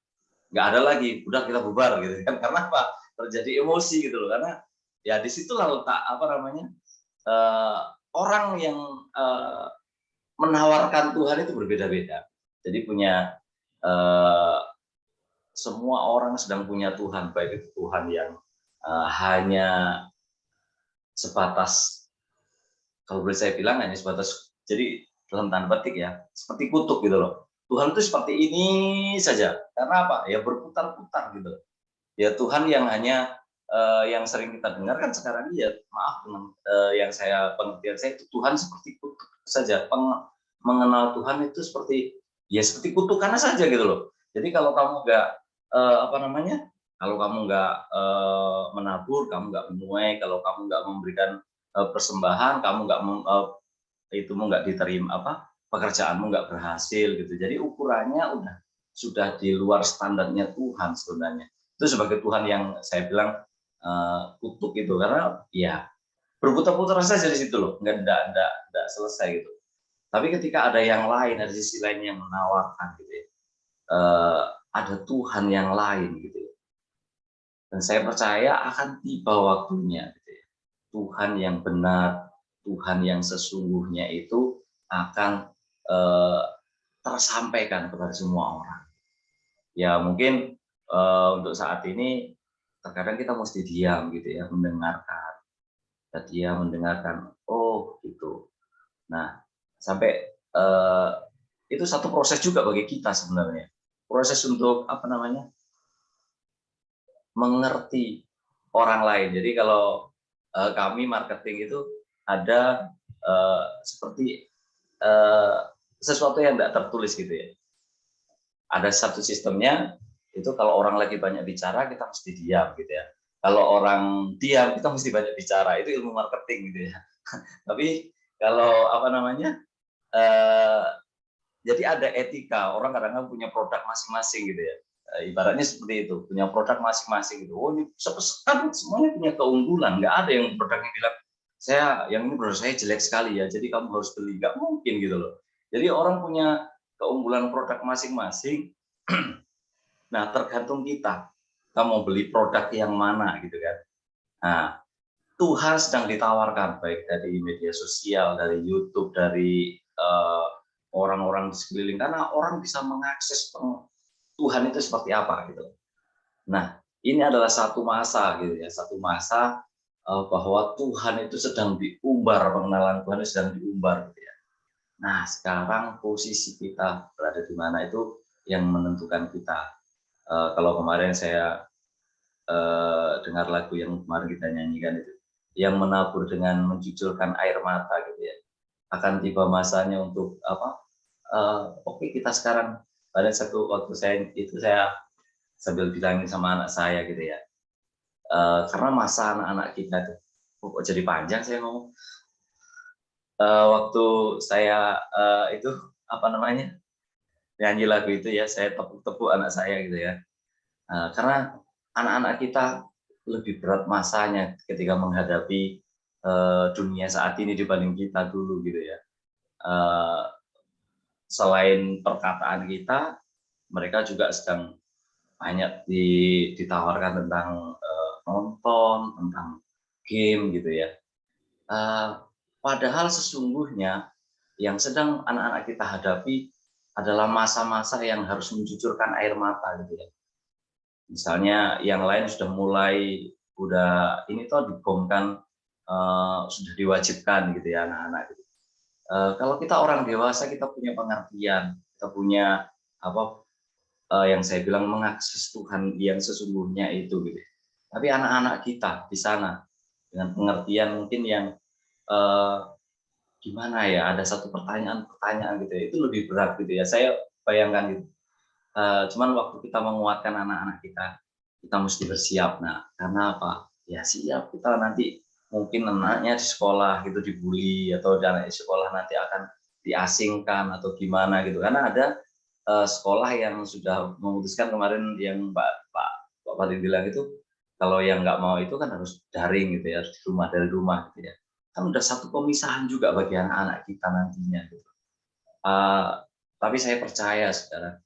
nggak ada lagi, udah kita bubar gitu kan. Karena apa? Terjadi emosi gitu loh, karena ya disitulah letak apa namanya, orang yang menawarkan Tuhan itu berbeda-beda. Jadi punya semua orang sedang punya Tuhan, baik itu Tuhan yang hanya sebatas, kalau boleh saya bilang hanya sebatas, jadi dalam tanda petik ya, seperti kutuk gitu loh. Tuhan itu seperti ini saja. Karena apa? Ya berputar-putar gitu. Ya Tuhan yang hanya yang sering kita dengarkan sekarang ini ya, maaf dengan yang saya pengertian saya itu Tuhan seperti kutuk saja. Mengenal Tuhan itu seperti ya seperti kutukannya saja gitu loh. Jadi kalau kamu nggak apa namanya? Kalau kamu nggak menabur, kamu nggak menuai, kalau kamu nggak memberikan persembahan, kamu nggak itumu nggak diterima, apa pekerjaanmu nggak berhasil gitu. Jadi ukurannya sudah di luar standarnya Tuhan sebenarnya. Itu sebagai Tuhan yang saya bilang kutuk itu, karena ya berputar-putar saja di situ loh, nggak selesai gitu. Tapi ketika ada yang lain, ada sisi lain yang menawarkan gitu ya, ada Tuhan yang lain gitu ya. Dan saya percaya akan tiba waktunya gitu ya. Tuhan yang benar, Tuhan yang sesungguhnya itu akan tersampaikan kepada semua orang. Ya mungkin untuk saat ini terkadang kita mesti diam gitu ya, mendengarkan. Dan dia mendengarkan, oh gitu. Nah, sampai itu satu proses juga bagi kita sebenarnya. Proses untuk apa namanya? Mengerti orang lain. Jadi kalau kami marketing itu ada seperti sesuatu yang tidak tertulis gitu ya. Ada satu sistemnya, itu kalau orang lagi banyak bicara kita mesti diam gitu ya. Kalau orang diam kita mesti banyak bicara. Itu ilmu marketing gitu ya. Tapi kalau apa namanya, jadi ada etika. Orang kadang-kadang punya produk masing-masing gitu ya. Ibaratnya seperti itu, punya produk masing-masing gitu. Oh ini kan semuanya punya keunggulan. Nggak ada yang produknya bilang yang ini produk saya jelek sekali ya, jadi kamu harus beli. Nggak mungkin gitu loh. Jadi orang punya keunggulan produk masing-masing. Nah tergantung kita mau beli produk yang mana gitu kan. Nah Tuhan sedang ditawarkan baik dari media sosial, dari YouTube, dari orang-orang di sekeliling, karena orang bisa mengakses Tuhan itu seperti apa gitu. Nah ini adalah satu masa gitu ya, satu masa bahwa Tuhan itu sedang diumbar, pengenalan Tuhan itu sedang diumbar gitu ya. Nah sekarang posisi kita berada di mana itu yang menentukan kita. Kalau kemarin saya dengar lagu yang kemarin kita nyanyikan itu, yang menabur dengan mencucurkan air mata gitu ya, akan tiba masanya untuk apa, oke, kita sekarang pada satu waktu saya sambil bilangin sama anak saya gitu ya, karena masa anak-anak kita tuh kok jadi panjang saya ngomong. Waktu saya itu apa namanya, nyanyi lagu itu ya, saya tepuk-tepuk anak saya gitu ya. Karena anak-anak kita lebih berat masanya ketika menghadapi dunia saat ini dibanding kita dulu gitu ya. Selain perkataan kita, mereka juga sedang banyak ditawarkan tentang nonton, tentang game gitu ya. Padahal sesungguhnya yang sedang anak-anak kita hadapi adalah masa-masa yang harus mencucurkan air mata gitu ya. Misalnya yang lain sudah mulai, ini tuh dibomkan, sudah diwajibkan gitu ya anak-anak gitu. Kalau kita orang dewasa kita punya pengertian, kita punya apa, yang saya bilang mengakses Tuhan yang sesungguhnya itu gitu. Tapi anak-anak kita di sana dengan pengertian mungkin yang gimana ya, ada satu pertanyaan gitu ya, itu lebih berat gitu ya, saya bayangkan gitu. Cuman waktu kita menguatkan anak-anak kita mesti bersiap. Nah, karena apa? Ya siap, kita nanti mungkin anaknya di sekolah gitu dibully, atau anak di sekolah nanti akan diasingkan atau gimana gitu. Karena ada sekolah yang sudah memutuskan kemarin yang Pak Fadil bilang itu, kalau yang nggak mau itu kan harus daring gitu ya, harus di rumah, dari rumah gitu ya. Kan udah satu pemisahan juga bagi anak-anak kita nantinya gitu. Tapi saya percaya, saudara,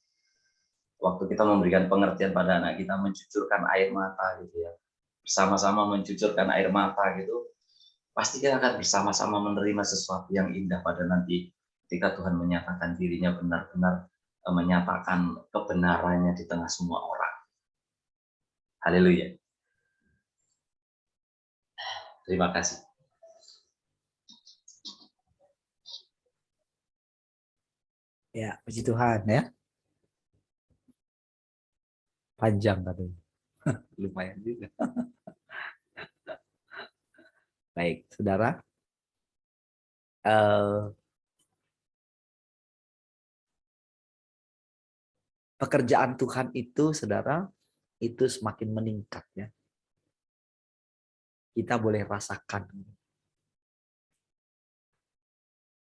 waktu kita memberikan pengertian pada anak kita, mencucurkan air mata gitu ya, bersama-sama mencucurkan air mata gitu, pasti kita akan bersama-sama menerima sesuatu yang indah pada nanti ketika Tuhan menyatakan dirinya benar-benar menyatakan kebenarannya di tengah semua orang. Haleluya. Terima kasih. Ya, puji Tuhan ya. Panjang katanya. Lumayan juga. Baik, saudara. Pekerjaan Tuhan itu, saudara, itu semakin meningkat ya. Kita boleh rasakan.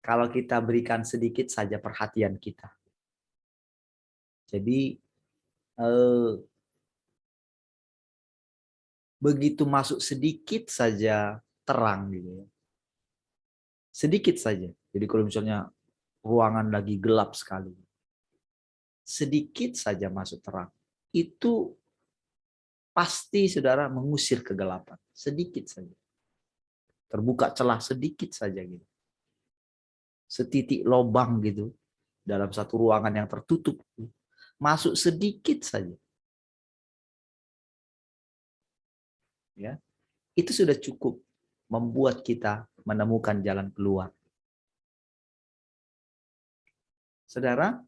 Kalau kita berikan sedikit saja perhatian kita. Jadi begitu masuk sedikit saja terang gitu ya. Sedikit saja. Jadi kalau misalnya ruangan lagi gelap sekali, sedikit saja masuk terang, itu pasti saudara mengusir kegelapan. Sedikit saja. Terbuka celah sedikit saja gitu. Setitik lubang gitu dalam satu ruangan yang tertutup. Masuk sedikit saja. Ya. Itu sudah cukup membuat kita menemukan jalan keluar. Saudara,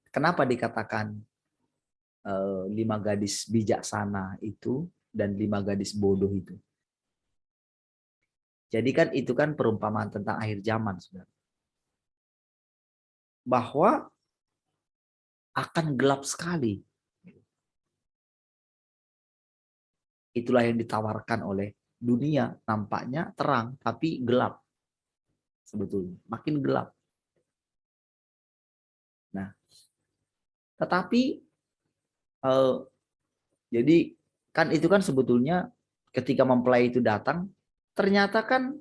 kenapa dikatakan 5 gadis bijaksana itu dan 5 gadis bodoh itu? Jadi kan itu kan perumpamaan tentang akhir zaman, saudara. Bahwa akan gelap sekali. Itulah yang ditawarkan oleh dunia. Nampaknya terang, tapi gelap. Sebetulnya, makin gelap. Nah, tetapi jadi kan itu kan sebetulnya ketika mempelai itu datang, ternyata kan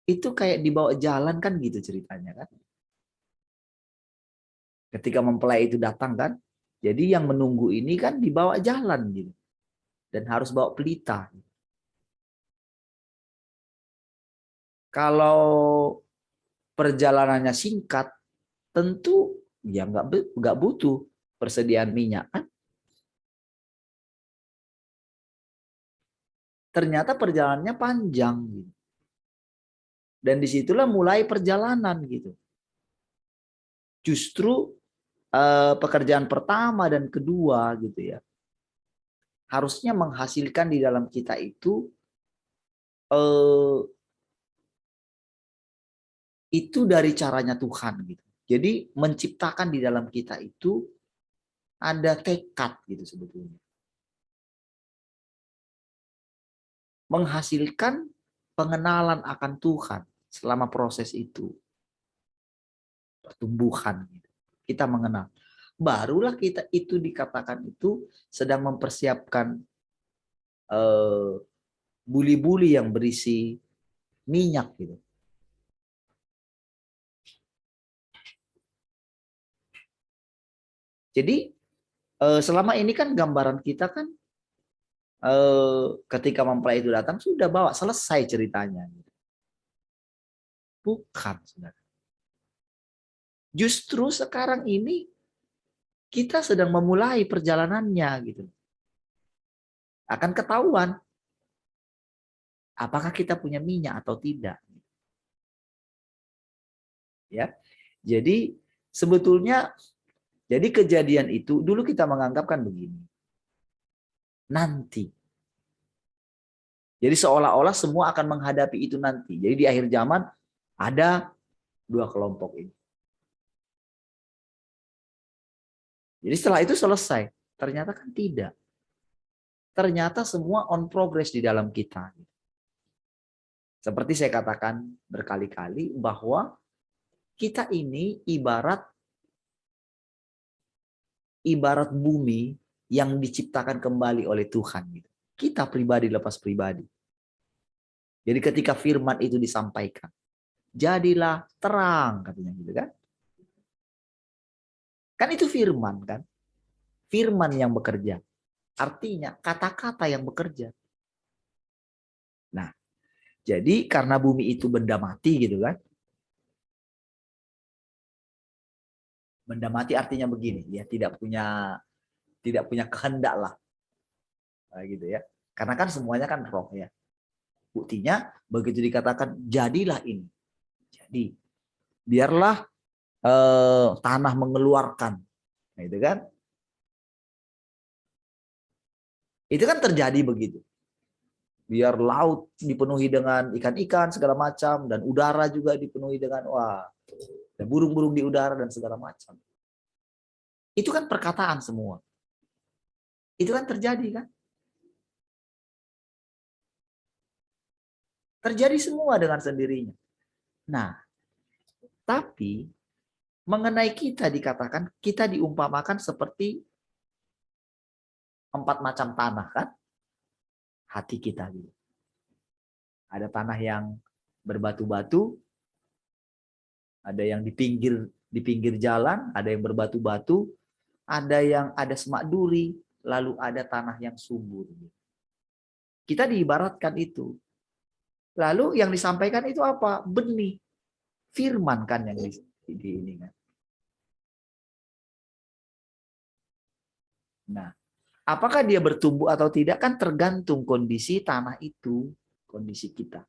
itu kayak dibawa jalan kan gitu ceritanya kan. Ketika mempelai itu datang kan, jadi yang menunggu ini kan dibawa jalan gitu. Dan harus bawa pelita. Kalau perjalanannya singkat, tentu ya nggak butuh persediaan minyak kan. Ternyata perjalanannya panjang gitu. Dan disitulah mulai perjalanan gitu. Justru pekerjaan pertama dan kedua gitu ya, harusnya menghasilkan di dalam kita itu dari caranya Tuhan gitu. Jadi menciptakan di dalam kita itu ada tekad gitu sebetulnya. Menghasilkan pengenalan akan Tuhan selama proses itu. Pertumbuhan gitu. Kita mengenal. Barulah kita itu dikatakan itu sedang mempersiapkan buli-buli yang berisi minyak gitu. Jadi selama ini kan gambaran kita kan ketika mempelai itu datang sudah bawa selesai ceritanya. Bukan, saudara. Justru sekarang ini kita sedang memulai perjalanannya gitu. Akan ketahuan apakah kita punya minyak atau tidak. Ya. Jadi sebetulnya jadi kejadian itu dulu kita menganggapkan begini. Nanti. Jadi seolah-olah semua akan menghadapi itu nanti. Jadi di akhir zaman ada 2 kelompok ini. Jadi setelah itu selesai. Ternyata kan tidak. Ternyata semua on progress di dalam kita. Seperti saya katakan berkali-kali bahwa kita ini ibarat bumi yang diciptakan kembali oleh Tuhan. Kita pribadi lepas pribadi. Jadi ketika firman itu disampaikan, jadilah terang, katanya gitu kan. Kan itu firman kan. Firman yang bekerja. Artinya kata-kata yang bekerja. Nah, jadi karena bumi itu benda mati gitu kan. Benda mati artinya begini, ya tidak punya kehendak lah. Nah, gitu ya. Karena kan semuanya kan roh ya. Buktinya begitu dikatakan jadilah ini. Jadi biarlah tanah mengeluarkan. Nah, itu kan. Itu kan terjadi begitu. Biar laut dipenuhi dengan ikan-ikan segala macam dan udara juga dipenuhi dengan dan burung-burung di udara dan segala macam. Itu kan perkataan semua. Itu kan terjadi kan? Terjadi semua dengan sendirinya. Nah, tapi mengenai kita dikatakan kita diumpamakan seperti 4 macam tanah kan? Hati kita gitu. Ada tanah yang berbatu-batu, ada yang di pinggir jalan, ada yang berbatu-batu, ada yang ada semak duri, lalu ada tanah yang subur. Kita diibaratkan itu. Lalu yang disampaikan itu apa? Benih. Firman kan yang di ini kan. Nah, apakah dia bertumbuh atau tidak kan tergantung kondisi tanah itu, kondisi kita.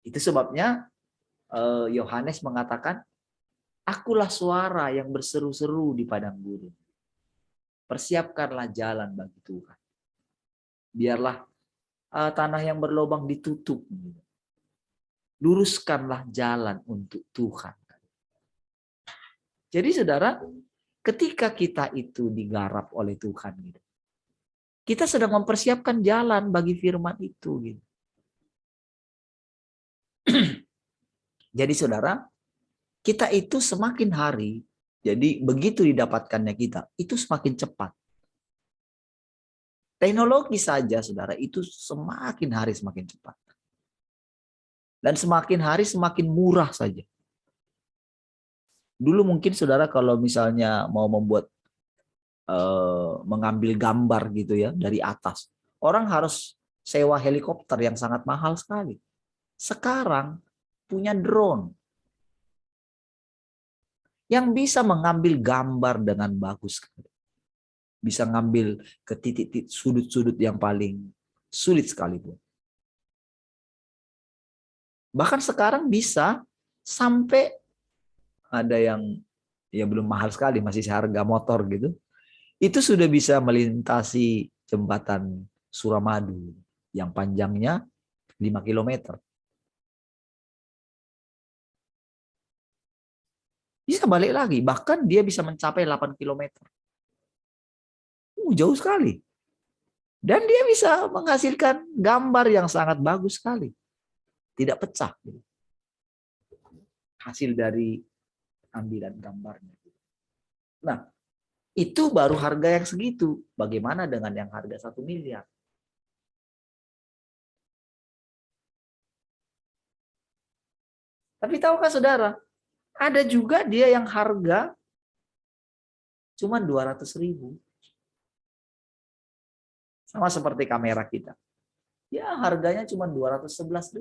Itu sebabnya Yohanes mengatakan, akulah suara yang berseru-seru di padang gurun. Persiapkanlah jalan bagi Tuhan. Biarlah tanah yang berlubang ditutup. Luruskanlah jalan untuk Tuhan. Jadi saudara, ketika kita itu digarap oleh Tuhan, kita sedang mempersiapkan jalan bagi firman itu. Jadi saudara, kita itu semakin hari, jadi begitu didapatkannya kita, itu semakin cepat. Teknologi saja saudara, itu semakin hari semakin cepat. Dan semakin hari semakin murah saja. Dulu mungkin saudara kalau misalnya mau membuat mengambil gambar gitu ya dari atas, orang harus sewa helikopter yang sangat mahal sekali. Sekarang punya drone yang bisa mengambil gambar dengan bagus, bisa ngambil ke titik-titik sudut-sudut yang paling sulit sekalipun. Bahkan sekarang bisa sampai ada yang ya belum mahal sekali, masih seharga motor gitu. Itu sudah bisa melintasi jembatan Suramadu yang panjangnya 5 km. Bisa balik lagi, bahkan dia bisa mencapai 8 km. Jauh sekali. Dan dia bisa menghasilkan gambar yang sangat bagus sekali. Tidak pecah. Hasil dari ambilan gambarnya. Nah, itu baru harga yang segitu. Bagaimana dengan yang harga 1 miliar? Tapi tahukah saudara, ada juga dia yang harga cuma 200.000. Sama seperti kamera kita. Ya harganya cuma 211.000.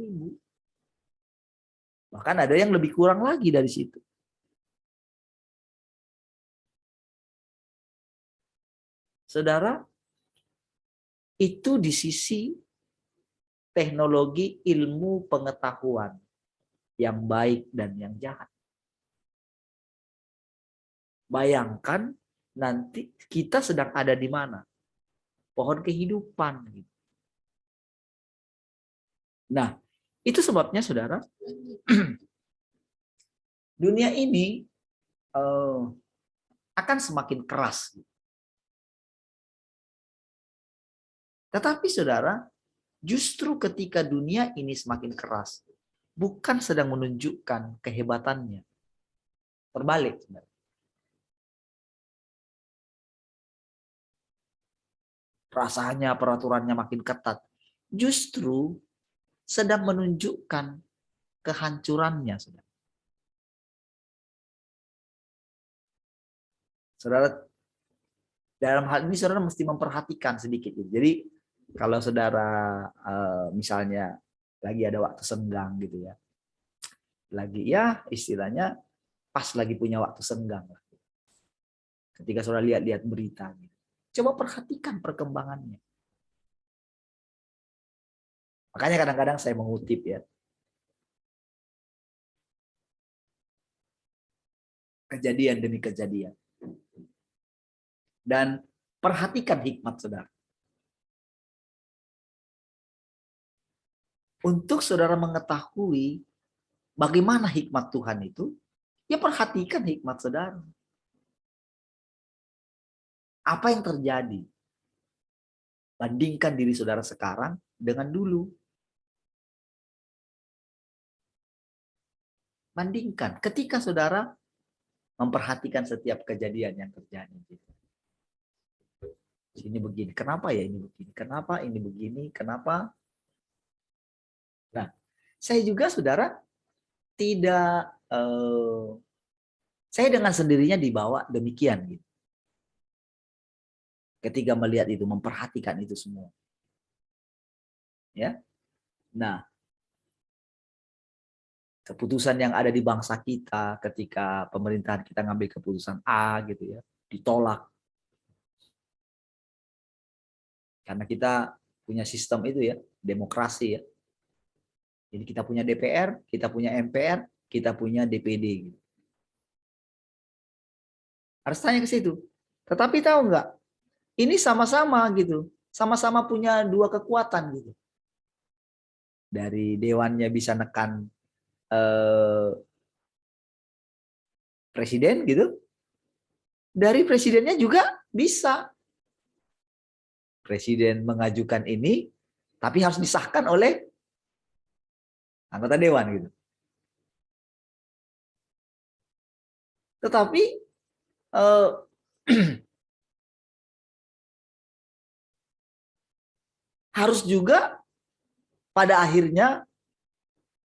Bahkan ada yang lebih kurang lagi dari situ. Saudara, itu di sisi teknologi ilmu pengetahuan yang baik dan yang jahat. Bayangkan nanti kita sedang ada di mana? Pohon kehidupan. Nah, itu sebabnya saudara, dunia ini akan semakin keras. Tetapi saudara, justru ketika dunia ini semakin keras, bukan sedang menunjukkan kehebatannya. Terbalik sebenarnya. Rasanya peraturannya makin ketat. Justru sedang menunjukkan kehancurannya. Saudara, dalam hal ini saudara mesti memperhatikan sedikit. Jadi kalau saudara misalnya lagi ada waktu senggang gitu ya. Lagi ya istilahnya pas lagi punya waktu senggang. Ketika saudara lihat-lihat berita. Gitu. Coba perhatikan perkembangannya. Makanya kadang-kadang saya mengutip ya. Kejadian demi kejadian. Dan perhatikan hikmat saudara. Untuk saudara mengetahui bagaimana hikmat Tuhan itu, ya perhatikan hikmat saudara. Apa yang terjadi? Bandingkan diri saudara sekarang dengan dulu. Bandingkan ketika saudara memperhatikan setiap kejadian yang terjadi. Ini begini, kenapa ya ini begini? Kenapa ini begini? Kenapa? Nah, saya juga saudara tidak, saya dengan sendirinya dibawa demikian gitu. Ketika melihat itu, memperhatikan itu semua. Ya. Nah, keputusan yang ada di bangsa kita ketika pemerintahan kita ngambil keputusan A gitu ya, ditolak. Karena kita punya sistem itu ya, demokrasi ya. Jadi kita punya DPR, kita punya MPR, kita punya DPD gitu. Harus tanya ke situ. Tetapi tahu nggak? Ini sama-sama gitu. Sama-sama punya dua kekuatan gitu. Dari dewannya bisa nekan presiden gitu. Dari presidennya juga bisa. Presiden mengajukan ini, tapi harus disahkan oleh anggota dewan gitu. Tetapi harus juga pada akhirnya,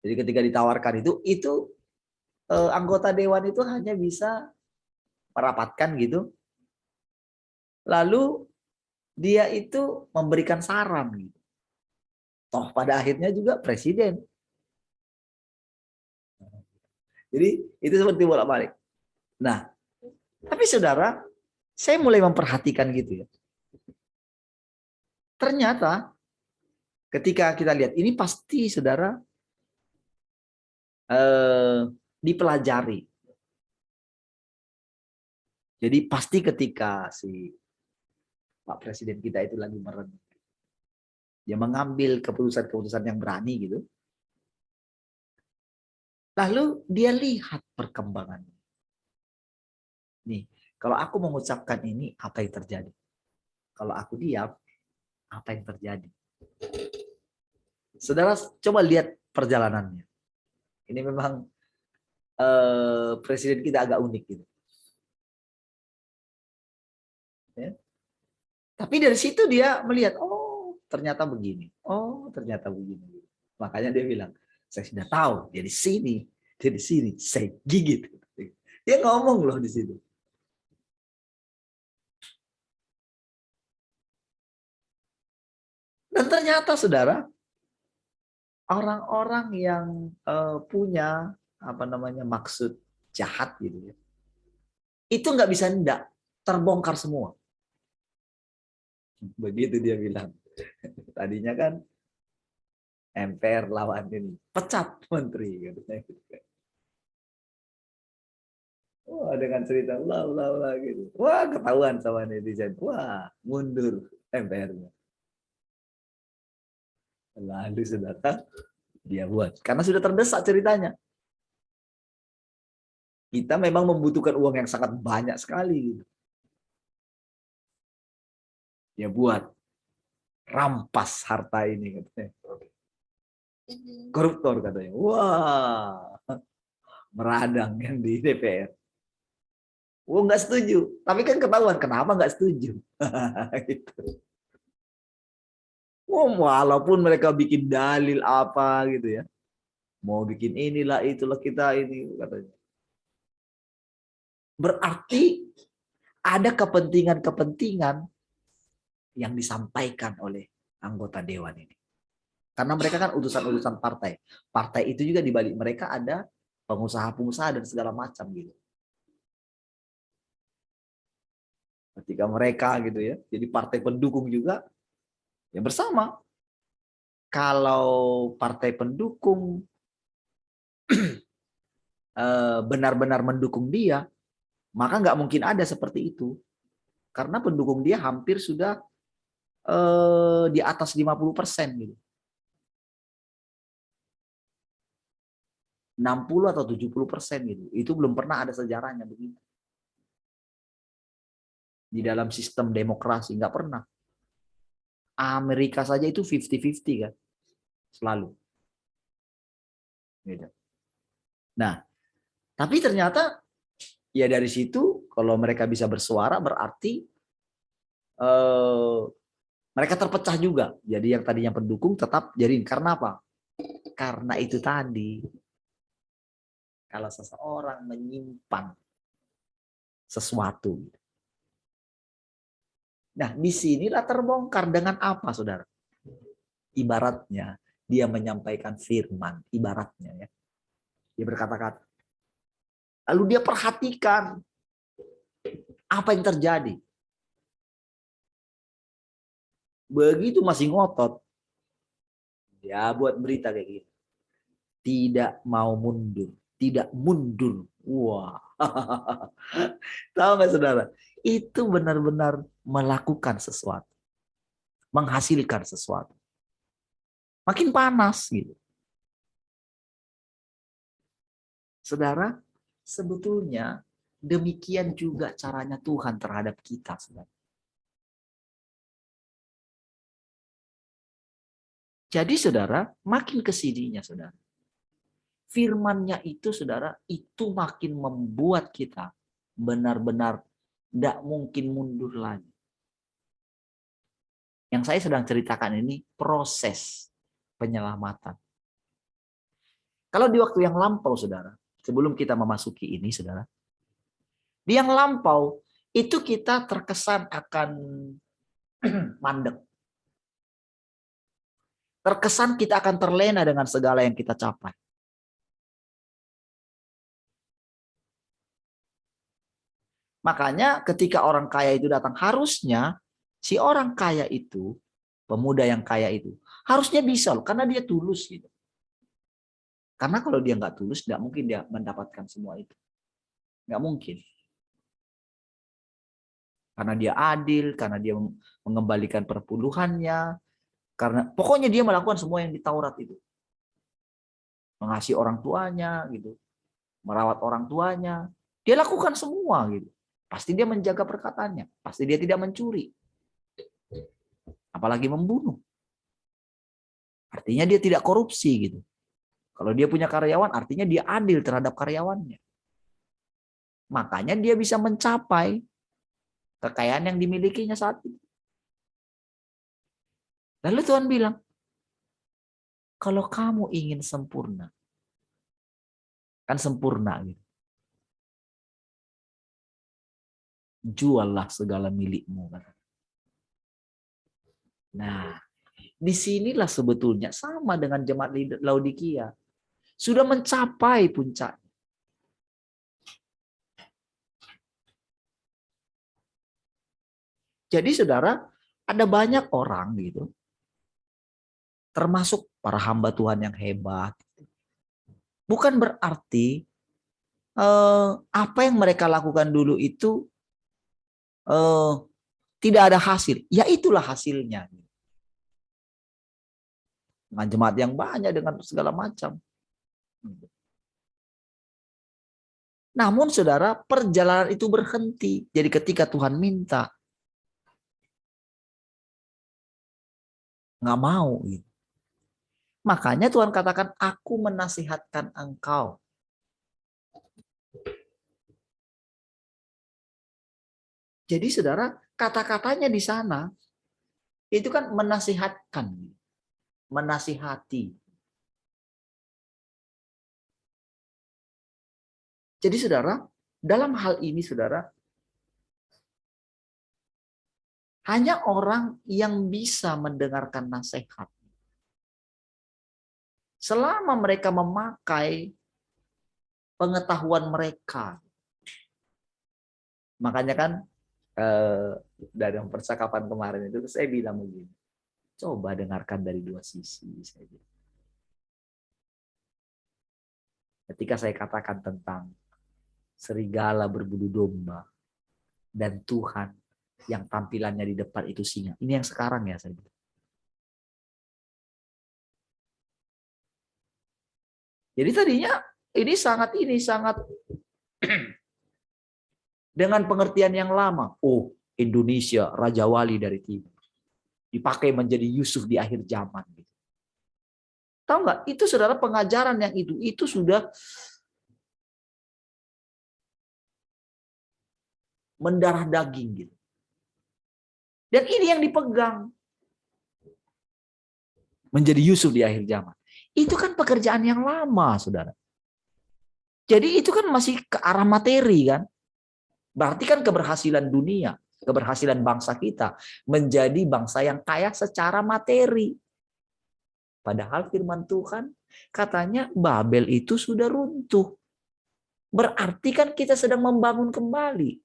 jadi ketika ditawarkan itu anggota dewan itu hanya bisa merapatkan gitu. Lalu dia itu memberikan saran gitu. Toh pada akhirnya juga presiden. Jadi itu seperti bolak-balik. Nah, tapi saudara, saya mulai memperhatikan gitu ya. Ternyata ketika kita lihat ini pasti saudara dipelajari. Jadi pasti ketika si Pak Presiden kita itu lagi merenung, dia mengambil keputusan-keputusan yang berani gitu. Lalu dia lihat perkembangannya. Nih, kalau aku mengucapkan ini, apa yang terjadi? Kalau aku diam, apa yang terjadi? Saudara coba lihat perjalanannya. Ini memang presiden kita agak unik gitu. Ya. Tapi dari situ dia melihat, oh ternyata begini, oh ternyata begini. Makanya dia bilang, saya sudah tahu, dia di sini, saya gigit. Dia ngomong loh di situ. Dan ternyata saudara, orang-orang yang punya apa namanya maksud jahat gitu ya, itu nggak bisa ndak terbongkar semua. Begitu dia bilang. Tadinya kan MPR lawan ini, pecat menteri katanya. Wah, dengan cerita ulah gitu. Wah, ketahuan sama netizen. Wah, mundur MPR-nya. Lalu saudara dia buat. Karena sudah terdesak ceritanya. Kita memang membutuhkan uang yang sangat banyak sekali. Gitu. Dia buat rampas harta ini katanya. koruptor katanya. Wah, meradang yang di DPR. Oh, nggak setuju. Tapi kan ketahuan kenapa nggak setuju. Gitu. Oh, walaupun mereka bikin dalil apa gitu ya. Mau bikin inilah itulah kita ini katanya. Berarti ada kepentingan-kepentingan yang disampaikan oleh anggota dewan ini. Karena mereka kan utusan-utusan partai. Partai itu juga di balik mereka ada pengusaha-pengusaha dan segala macam gitu. Ketika mereka gitu ya, jadi partai pendukung juga ya bersama. Kalau partai pendukung benar-benar mendukung dia, maka nggak mungkin ada seperti itu. Karena pendukung dia hampir sudah di atas 50% gitu. 60 atau 70% gitu. Itu belum pernah ada sejarahnya begitu. Di dalam sistem demokrasi nggak pernah. Amerika saja itu 50-50 kan. Selalu. Gitu. Nah, tapi ternyata ya dari situ kalau mereka bisa bersuara berarti mereka terpecah juga. Jadi yang tadinya pendukung tetap jadi karena apa? Karena itu tadi. Kalau seseorang menyimpan sesuatu. Nah, disinilah terbongkar dengan apa, saudara? Ibaratnya dia menyampaikan firman, ibaratnya ya. Dia berkata-kata. Lalu dia perhatikan apa yang terjadi. Begitu masih ngotot, dia buat berita kayak gitu. Tidak mau mundur, tidak mundur. Wah, tahu nggak saudara? Itu benar-benar melakukan sesuatu, menghasilkan sesuatu. Makin panas gitu. Saudara, sebetulnya demikian juga caranya Tuhan terhadap kita, saudara. Jadi saudara, makin kesininya saudara. Firman-Nya itu saudara, itu makin membuat kita benar-benar tidak mungkin mundur lagi. Yang saya sedang ceritakan ini proses penyelamatan. Kalau di waktu yang lampau saudara, sebelum kita memasuki ini saudara, di yang lampau itu kita terkesan akan mandek. Terkesan kita akan terlena dengan segala yang kita capai. Makanya ketika orang kaya itu datang, harusnya si orang kaya itu, pemuda yang kaya itu, harusnya bisa loh, karena dia tulus gitu. Karena kalau dia nggak tulus, nggak mungkin dia mendapatkan semua itu. Nggak mungkin. Karena dia adil, karena dia mengembalikan perpuluhannya, karena pokoknya dia melakukan semua yang di Taurat itu. Mengasihi orang tuanya gitu, merawat orang tuanya, dia lakukan semua gitu. Pasti dia menjaga perkataannya, pasti dia tidak mencuri. Apalagi membunuh. Artinya dia tidak korupsi gitu. Kalau dia punya karyawan, artinya dia adil terhadap karyawannya. Makanya dia bisa mencapai kekayaan yang dimilikinya saat itu. Lalu Tuhan bilang, kalau kamu ingin sempurna, kan sempurna gitu. Juallah segala milikmu. Nah, disinilah sebetulnya sama dengan jemaat Laodikia. Sudah mencapai puncak. Jadi saudara, ada banyak orang gitu, termasuk para hamba Tuhan yang hebat. Bukan berarti apa yang mereka lakukan dulu itu tidak ada hasil. Ya itulah hasilnya. Dengan jemaat yang banyak dengan segala macam. Namun saudara, perjalanan itu berhenti. Jadi ketika Tuhan minta, nggak mau. Gitu. Makanya Tuhan katakan, aku menasihatkan engkau. Jadi saudara, kata-katanya di sana itu kan menasihatkan, menasihati. Jadi saudara, dalam hal ini saudara, hanya orang yang bisa mendengarkan nasihat. Selama mereka memakai pengetahuan mereka. Makanya kan dari percakapan kemarin itu saya bilang begini, coba dengarkan dari dua sisi. Saya bilang. Ketika saya katakan tentang serigala berbulu domba dan Tuhan yang tampilannya di depan itu singa. Ini yang sekarang ya saya bilang. Jadi tadinya ini sangat dengan pengertian yang lama. Oh, Indonesia Raja Wali dari timur. Dipakai menjadi Yusuf di akhir zaman. Tahu nggak? Itu saudara pengajaran yang itu sudah mendarah daging gitu. Dan ini yang dipegang menjadi Yusuf di akhir zaman. Itu kan pekerjaan yang lama, saudara. Jadi itu kan masih ke arah materi kan. Berarti kan keberhasilan dunia, keberhasilan bangsa kita menjadi bangsa yang kaya secara materi. Padahal firman Tuhan katanya Babel itu sudah runtuh. Berarti kan kita sedang membangun kembali.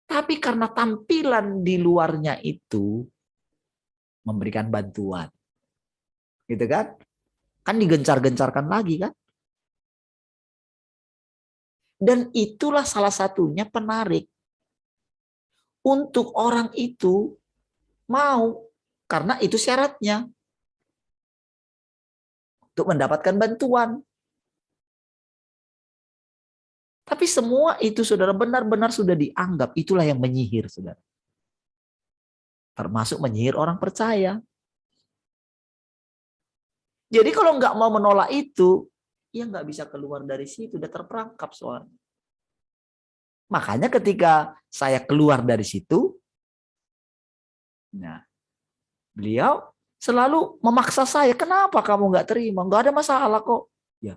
Tapi karena tampilan di luarnya itu memberikan bantuan. Gitu kan? Kan digencar-gencarkan lagi kan? Dan itulah salah satunya penarik. Untuk orang itu mau. Karena itu syaratnya. Untuk mendapatkan bantuan. Tapi semua itu saudara benar-benar sudah dianggap. Itulah yang menyihir saudara. Termasuk menyihir orang percaya. Jadi kalau nggak mau menolak itu, ya nggak bisa keluar dari situ, udah terperangkap soalnya. Makanya ketika saya keluar dari situ, nah, beliau selalu memaksa saya, kenapa kamu nggak terima? Nggak ada masalah kok. Ya.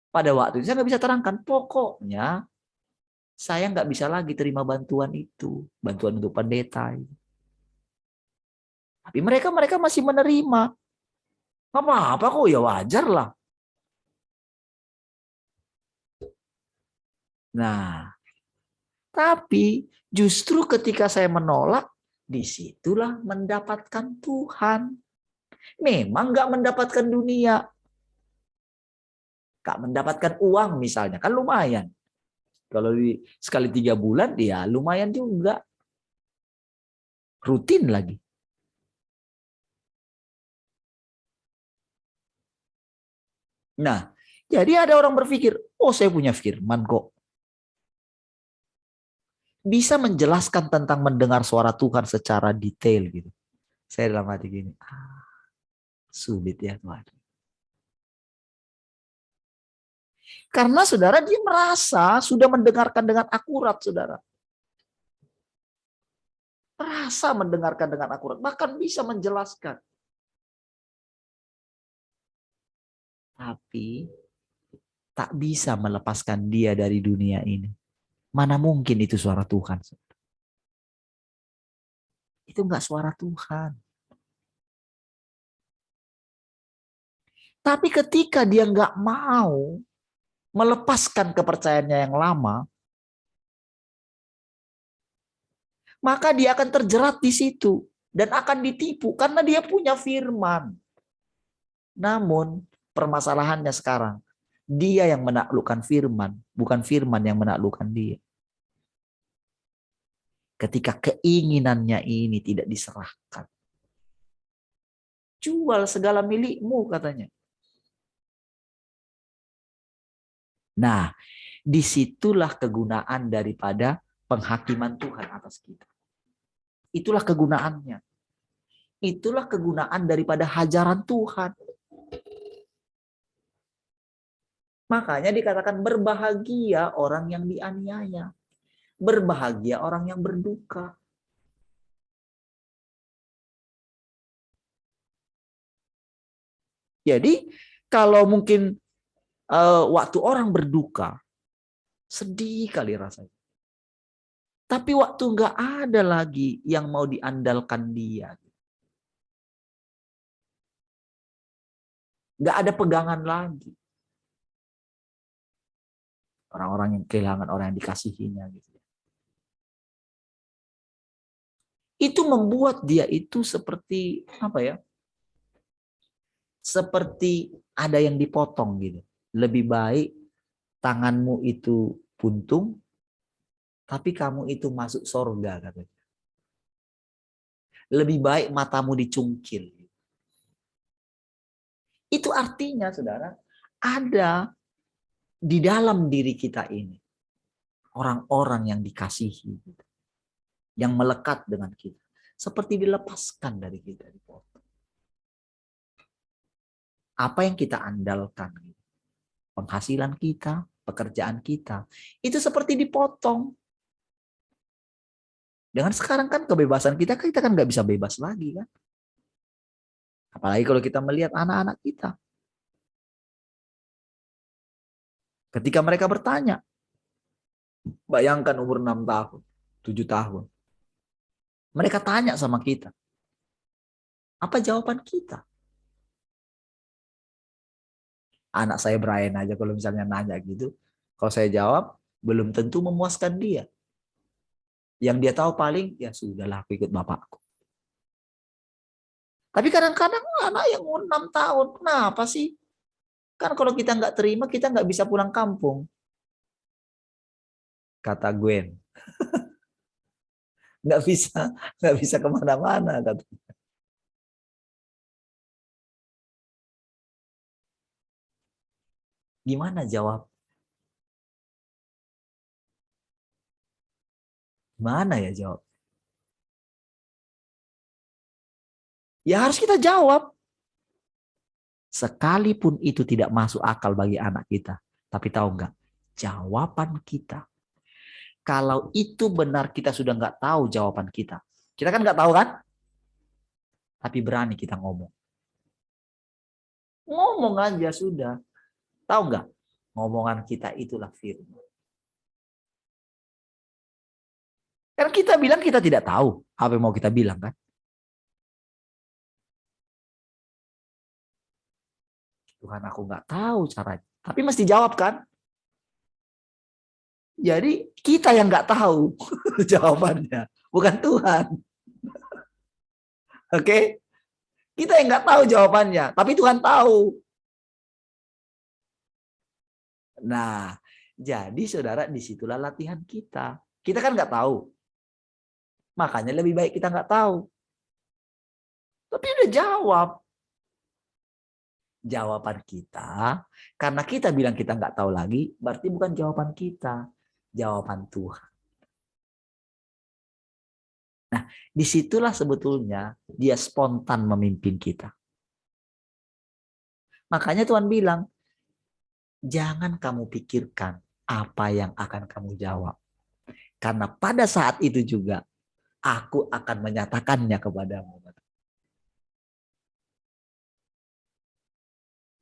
Pada waktu itu saya nggak bisa terangkan, pokoknya saya nggak bisa lagi terima bantuan itu, bantuan untuk pendeta. Tapi mereka masih menerima. Apa-apa kok, ya wajar lah. Nah, tapi justru ketika saya menolak, disitulah mendapatkan Tuhan. Memang nggak mendapatkan dunia. Nggak mendapatkan uang misalnya, kan lumayan. Kalau sekali 3 bulan, ya lumayan juga. Rutin lagi. Nah, jadi ada orang berpikir, oh saya punya firman kok. Bisa menjelaskan tentang mendengar suara Tuhan secara detail gitu. Saya dalam hati gini, sulit ya Tuhan. Karena saudara dia merasa sudah mendengarkan dengan akurat saudara. Merasa mendengarkan dengan akurat, bahkan bisa menjelaskan. Tapi tak bisa melepaskan dia dari dunia ini. Mana mungkin itu suara Tuhan? Itu enggak suara Tuhan. Tapi ketika dia enggak mau melepaskan kepercayaannya yang lama, maka dia akan terjerat di situ dan akan ditipu karena dia punya firman. Namun permasalahannya sekarang, dia yang menaklukkan firman, bukan firman yang menaklukkan dia. Ketika keinginannya ini tidak diserahkan. Jual segala milikmu katanya. Nah, disitulah kegunaan daripada penghakiman Tuhan atas kita. Itulah kegunaannya. Itulah kegunaan daripada hajaran Tuhan. Makanya dikatakan berbahagia orang yang dianiaya. Berbahagia orang yang berduka. Jadi kalau mungkin waktu orang berduka, sedih kali rasanya. Tapi waktu nggak ada lagi yang mau diandalkan dia. Nggak ada pegangan lagi. Orang-orang yang kehilangan orang yang dikasihinya. Gitu. Itu membuat dia itu seperti apa ya? Seperti ada yang dipotong gitu. Lebih baik tanganmu itu buntung, tapi kamu itu masuk sorga katanya. Lebih baik matamu dicungkil. Itu artinya, saudara, ada di dalam diri kita ini orang-orang yang dikasihi, yang melekat dengan kita, seperti dilepaskan dari kita, dipotong. Apa yang kita andalkan, penghasilan kita, pekerjaan kita, itu seperti dipotong. Dengan sekarang kan kebebasan kita kan nggak bisa bebas lagi kan. Apalagi kalau kita melihat anak-anak kita. Ketika mereka bertanya, bayangkan umur 6 tahun, 7 tahun. Mereka tanya sama kita. Apa jawaban kita? Anak saya Brian aja kalau misalnya nanya gitu, kalau saya jawab, belum tentu memuaskan dia. Yang dia tahu paling, ya sudahlah aku ikut bapakku. Tapi kadang-kadang anak yang umur 6 tahun, kenapa sih? Kan kalau kita nggak terima, kita nggak bisa pulang kampung. Kata Gwen. Nggak bisa kemana-mana. Kata. Gimana jawab? Gimana ya jawab? Ya harus kita jawab. Sekalipun itu tidak masuk akal bagi anak kita. Tapi tahu nggak? Jawaban kita. Kalau itu benar kita sudah nggak tahu jawaban kita. Kita kan nggak tahu kan? Tapi berani kita ngomong. Ngomong aja sudah. Tahu nggak? Ngomongan kita itulah firman. Kan kita bilang kita tidak tahu apa yang mau kita bilang kan? Tuhan aku nggak tahu caranya. Tapi mesti jawab kan? Jadi kita yang nggak tahu jawabannya, bukan Tuhan. Oke? Kita yang nggak tahu jawabannya, tapi Tuhan tahu. Nah, jadi saudara disitulah latihan kita. Kita kan nggak tahu. Makanya lebih baik kita nggak tahu. Tapi udah jawab. Jawaban kita, karena kita bilang kita nggak tahu lagi, berarti bukan jawaban kita. Jawaban Tuhan. Nah, disitulah sebetulnya dia spontan memimpin kita. Makanya Tuhan bilang, jangan kamu pikirkan apa yang akan kamu jawab. Karena pada saat itu juga, aku akan menyatakannya kepadamu.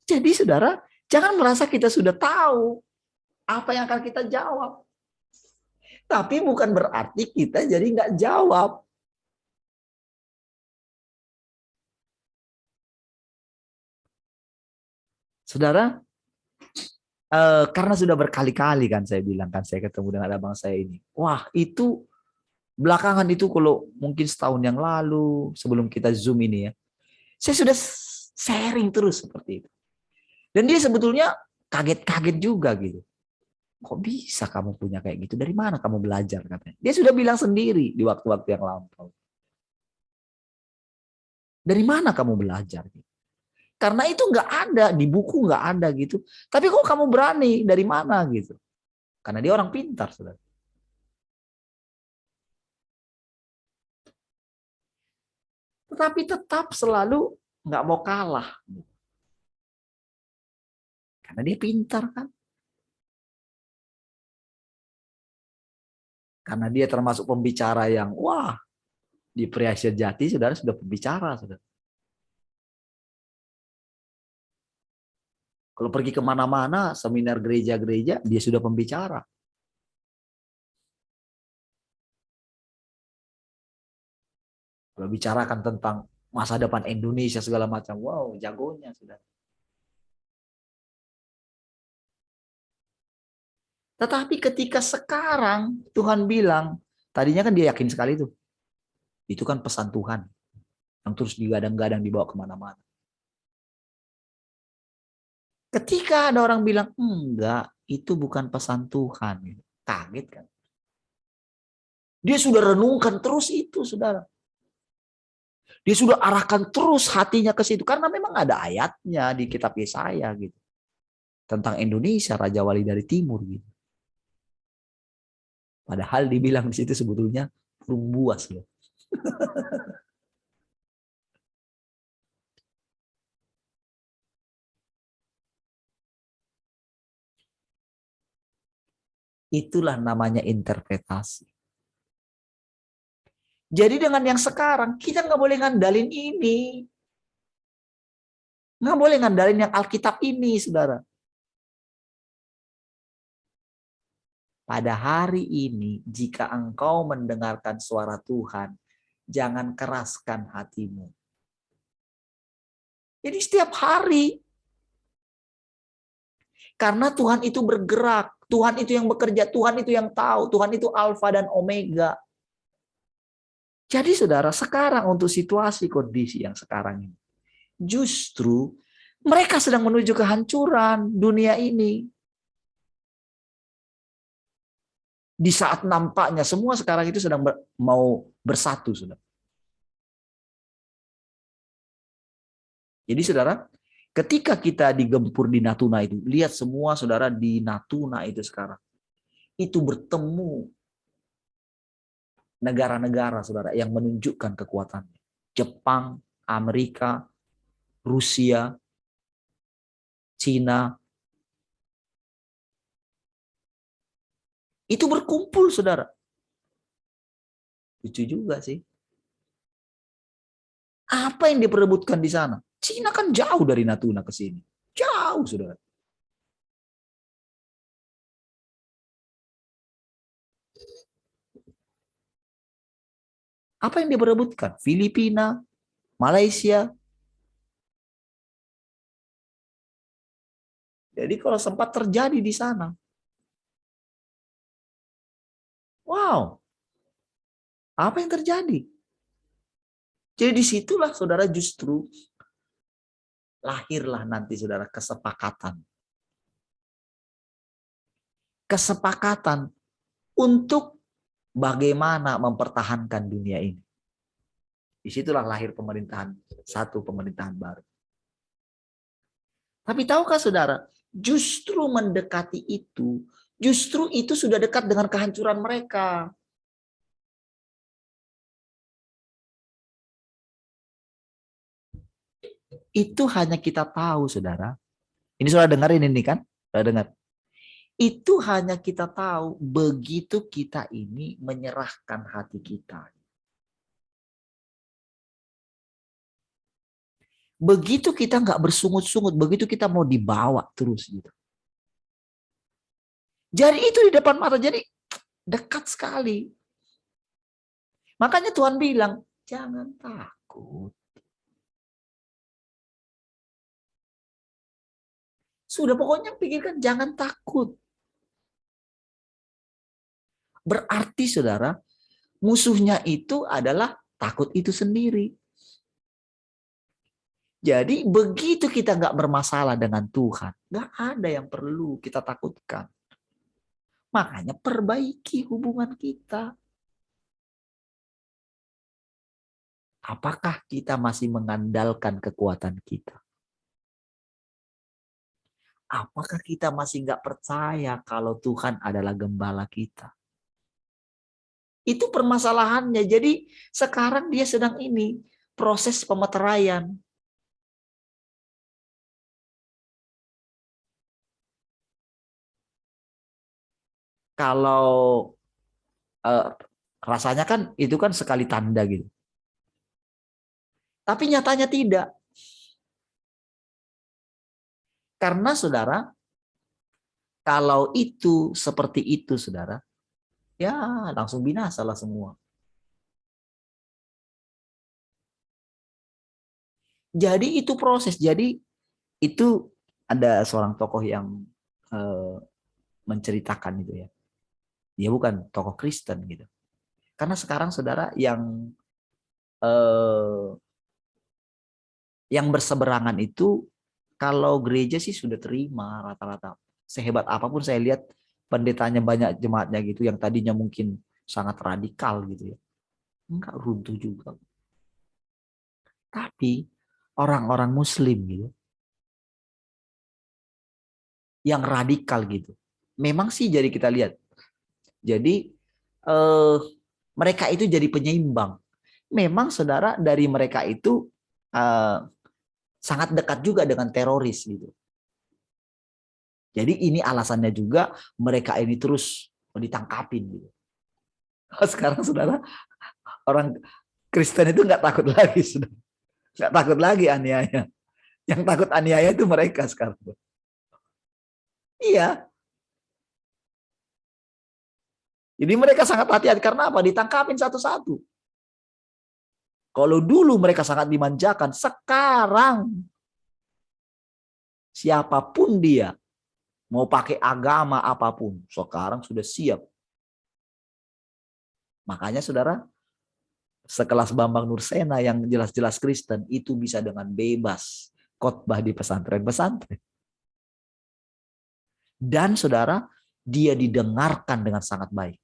Jadi saudara, jangan merasa kita sudah tahu apa yang akan kita jawab. Tapi bukan berarti kita jadi nggak jawab. Saudara, karena sudah berkali-kali kan saya bilang kan saya ketemu dengan abang saya ini. Wah itu belakangan itu kalau mungkin setahun yang lalu sebelum kita Zoom ini ya. Saya sudah sharing terus seperti itu. Dan dia sebetulnya kaget-kaget juga gitu. Kok bisa kamu punya kayak gitu? Dari mana kamu belajar katanya? Dia sudah bilang sendiri di waktu-waktu yang lampau. Dari mana kamu belajar? Karena itu nggak ada di buku nggak ada gitu. Tapi kok kamu berani? Dari mana gitu? Karena dia orang pintar, saudara. Tapi tetap selalu nggak mau kalah. Karena dia pintar kan. Karena dia termasuk pembicara yang, wah, di Pria Sejati, saudara sudah pembicara. Saudara. Kalau pergi kemana-mana, seminar gereja-gereja, dia sudah pembicara. Kalau bicarakan tentang masa depan Indonesia segala macam, wow, jagonya sudah. Tetapi ketika sekarang Tuhan bilang, tadinya kan dia yakin sekali tuh. Itu kan pesan Tuhan yang terus digadang-gadang dibawa kemana-mana. Ketika ada orang bilang, enggak, itu bukan pesan Tuhan. Kaget kan. Dia sudah renungkan terus itu, saudara. Dia sudah arahkan terus hatinya ke situ. Karena memang ada ayatnya di kitab Yesaya gitu. Tentang Indonesia, Raja Wali dari Timur gitu. Padahal dibilang di situ sebetulnya burung buas loh. Itulah namanya interpretasi. Jadi dengan yang sekarang kita nggak boleh ngandalin ini. Nggak boleh ngandalin yang Alkitab ini, saudara. Pada hari ini, jika engkau mendengarkan suara Tuhan, jangan keraskan hatimu. Jadi setiap hari. Karena Tuhan itu bergerak. Tuhan itu yang bekerja. Tuhan itu yang tahu. Tuhan itu Alfa dan Omega. Jadi saudara, sekarang untuk situasi kondisi yang sekarang ini. Justru mereka sedang menuju kehancuran dunia ini. Di saat nampaknya semua sekarang itu sedang mau bersatu, saudara. Jadi saudara, ketika kita digempur di Natuna itu, lihat semua saudara di Natuna itu sekarang. Itu bertemu negara-negara saudara yang menunjukkan kekuatannya. Jepang, Amerika, Rusia, Cina. Itu berkumpul saudara. Lucu juga sih. Apa yang diperebutkan di sana? Cina kan jauh dari Natuna ke sini. Jauh saudara. Apa yang diperebutkan? Filipina, Malaysia. Jadi kalau sempat terjadi di sana. Wow. Apa yang terjadi? Jadi disitulah saudara justru lahirlah nanti saudara kesepakatan. Kesepakatan untuk bagaimana mempertahankan dunia ini. Disitulah lahir pemerintahan, satu pemerintahan baru. Tapi tahukah saudara, justru mendekati itu, justru itu sudah dekat dengan kehancuran mereka. Itu hanya kita tahu, saudara. Ini saudara dengerin ini kan? Saudara dengar. Itu hanya kita tahu begitu kita ini menyerahkan hati kita. Begitu kita nggak bersungut-sungut, begitu kita mau dibawa terus gitu. Jadi itu di depan mata, jadi dekat sekali. Makanya Tuhan bilang, jangan takut. Sudah pokoknya pikirkan jangan takut. Berarti saudara, musuhnya itu adalah takut itu sendiri. Jadi begitu kita nggak bermasalah dengan Tuhan, nggak ada yang perlu kita takutkan. Makanya perbaiki hubungan kita. Apakah kita masih mengandalkan kekuatan kita? Apakah kita masih nggak percaya kalau Tuhan adalah gembala kita? Itu permasalahannya. Jadi sekarang dia sedang ini proses pemeteraian. Kalau rasanya kan itu kan sekali tanda gitu. Tapi nyatanya tidak. Karena saudara, kalau itu seperti itu saudara, ya langsung binasa lah semua. Jadi itu proses. Jadi itu ada seorang tokoh yang menceritakan itu ya. Dia bukan tokoh Kristen gitu. Karena sekarang saudara yang berseberangan itu kalau gereja sih sudah terima rata-rata. Sehebat apapun saya lihat pendetanya banyak jemaatnya gitu yang tadinya mungkin sangat radikal gitu ya. Enggak, runtuh juga. Tapi orang-orang muslim gitu yang radikal gitu. Memang sih jadi kita lihat. Jadi mereka itu jadi penyeimbang. Memang saudara dari mereka itu sangat dekat juga dengan teroris gitu. Jadi ini alasannya juga mereka ini terus ditangkapin gitu. Sekarang saudara orang Kristen itu nggak takut lagi, saudara. Nggak takut lagi aniaya. Yang takut aniaya itu mereka sekarang. Iya. Jadi mereka sangat hati-hati karena apa? Ditangkapin satu-satu. Kalau dulu mereka sangat dimanjakan, sekarang siapapun dia mau pakai agama apapun, sekarang sudah siap. Makanya saudara, sekelas Bambang Nursena yang jelas-jelas Kristen itu bisa dengan bebas khotbah di pesantren-pesantren. Dan saudara, dia didengarkan dengan sangat baik.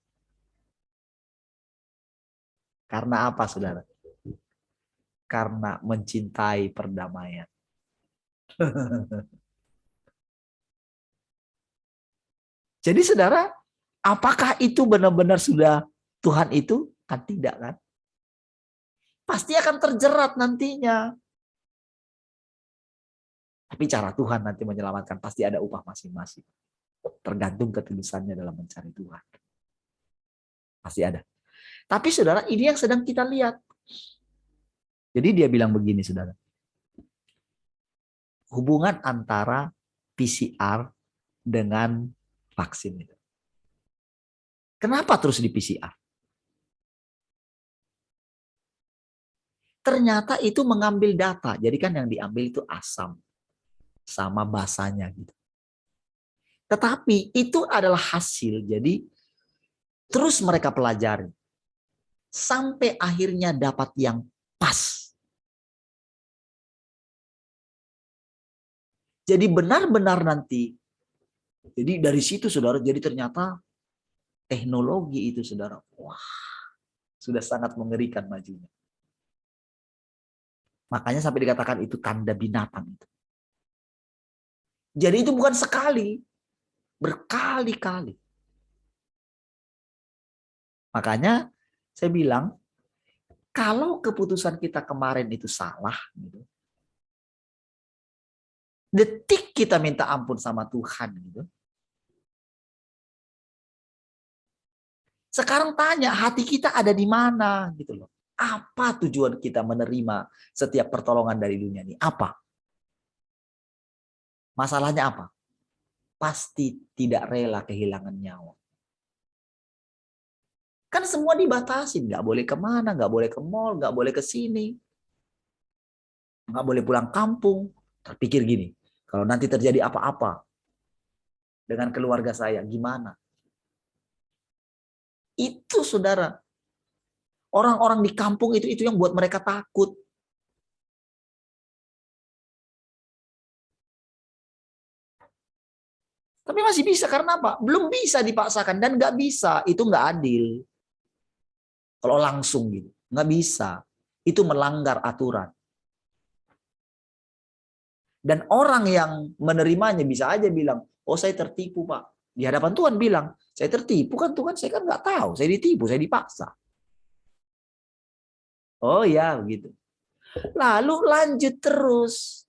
Karena apa saudara? Karena mencintai perdamaian. Jadi saudara, apakah itu benar-benar sudah Tuhan itu? Kan tidak kan? Pasti akan terjerat nantinya. Tapi cara Tuhan nanti menyelamatkan pasti ada upah masing-masing. Tergantung ketulusannya dalam mencari Tuhan. Pasti ada. Tapi saudara, ini yang sedang kita lihat. Jadi dia bilang begini saudara. Hubungan antara PCR dengan vaksin itu. Kenapa terus di PCR? Ternyata itu mengambil data. Jadi kan yang diambil itu asam sama basanya gitu. Tetapi itu adalah hasil. Jadi terus mereka pelajari. Sampai akhirnya dapat yang pas. Jadi benar-benar nanti. Jadi dari situ saudara, jadi ternyata teknologi itu saudara, wah, sudah sangat mengerikan majunya. Makanya sampai dikatakan itu tanda binatang itu. Jadi itu bukan sekali, berkali-kali. Makanya saya bilang, kalau keputusan kita kemarin itu salah, gitu, detik kita minta ampun sama Tuhan, gitu. Sekarang tanya, hati kita ada di mana, gitu loh. Apa tujuan kita menerima setiap pertolongan dari dunia ini? Apa? Masalahnya apa? Pasti tidak rela kehilangan nyawa. Kan semua dibatasi, nggak boleh kemana, nggak boleh ke mall, nggak boleh ke sini, nggak boleh pulang kampung. Terpikir gini, kalau nanti terjadi apa-apa dengan keluarga saya, gimana? Itu saudara, orang-orang di kampung itu yang buat mereka takut. Tapi masih bisa karena apa? Belum bisa dipaksakan dan nggak bisa, itu nggak adil. Kalau langsung gitu, nggak bisa. Itu melanggar aturan. Dan orang yang menerimanya bisa aja bilang, oh saya tertipu Pak. Di hadapan Tuhan bilang, saya tertipu kan Tuhan, saya kan nggak tahu, saya ditipu, saya dipaksa. Oh ya begitu. Lalu lanjut terus.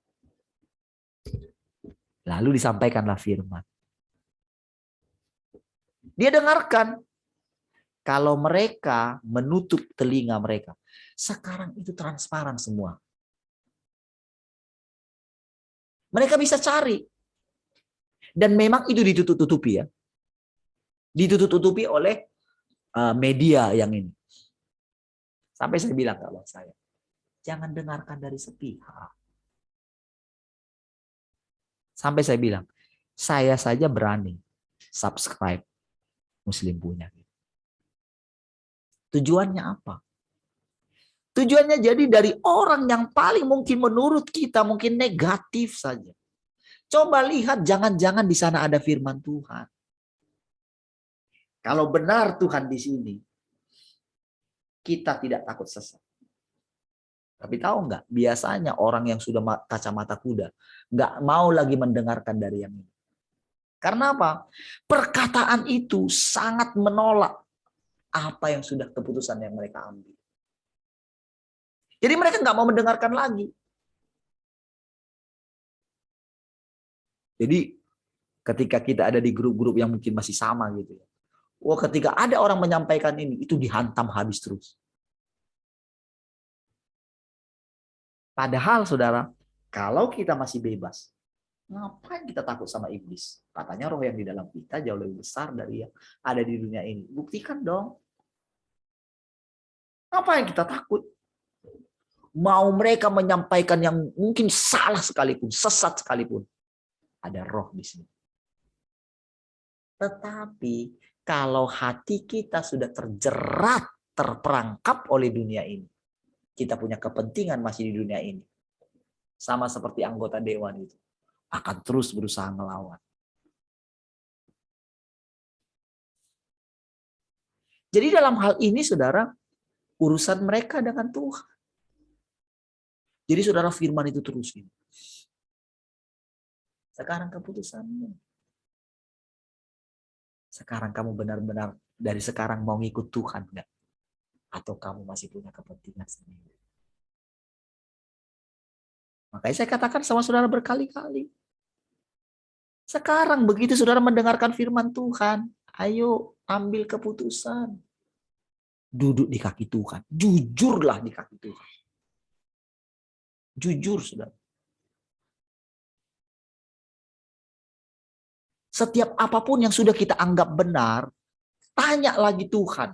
Lalu disampaikanlah firman. Dia dengarkan. Kalau mereka menutup telinga mereka. Sekarang itu transparan semua. Mereka bisa cari. Dan memang itu ditutup-tutupi ya. Ditutup-tutupi oleh media yang ini. Sampai saya bilang kalau saya. Jangan dengarkan dari sepihak. Sampai saya bilang. Saya saja berani subscribe Muslim Punya. Tujuannya apa? Tujuannya jadi dari orang yang paling mungkin menurut kita mungkin negatif saja. Coba lihat jangan-jangan di sana ada firman Tuhan. Kalau benar Tuhan di sini, kita tidak takut sesat. Tapi tahu nggak? Biasanya orang yang sudah kacamata kuda nggak mau lagi mendengarkan dari yang ini. Karena apa? Perkataan itu sangat menolak apa yang sudah keputusan yang mereka ambil. Jadi mereka nggak mau mendengarkan lagi. Jadi ketika kita ada di grup-grup yang mungkin masih sama gitu ya. Wah, ketika ada orang menyampaikan ini, itu dihantam habis terus. Padahal saudara, kalau kita masih bebas, ngapain kita takut sama iblis? Katanya roh yang di dalam kita jauh lebih besar dari yang ada di dunia ini. Buktikan dong. Apa yang kita takut? Mau mereka menyampaikan yang mungkin salah sekalipun, sesat sekalipun. Ada roh di sini. Tetapi kalau hati kita sudah terjerat, terperangkap oleh dunia ini. Kita punya kepentingan masih di dunia ini. Sama seperti anggota dewan itu. Akan terus berusaha melawan. Jadi dalam hal ini saudara, urusan mereka dengan Tuhan. Jadi saudara firman itu terusin. Sekarang keputusanmu. Sekarang kamu benar-benar dari sekarang mau ngikut Tuhan enggak? Atau kamu masih punya kepentingan sendiri? Makanya saya katakan sama saudara berkali-kali. Sekarang begitu saudara mendengarkan firman Tuhan, ayo ambil keputusan. Duduk di kaki Tuhan. Jujurlah di kaki Tuhan. Jujur, saudara. Setiap apapun yang sudah kita anggap benar, tanya lagi Tuhan.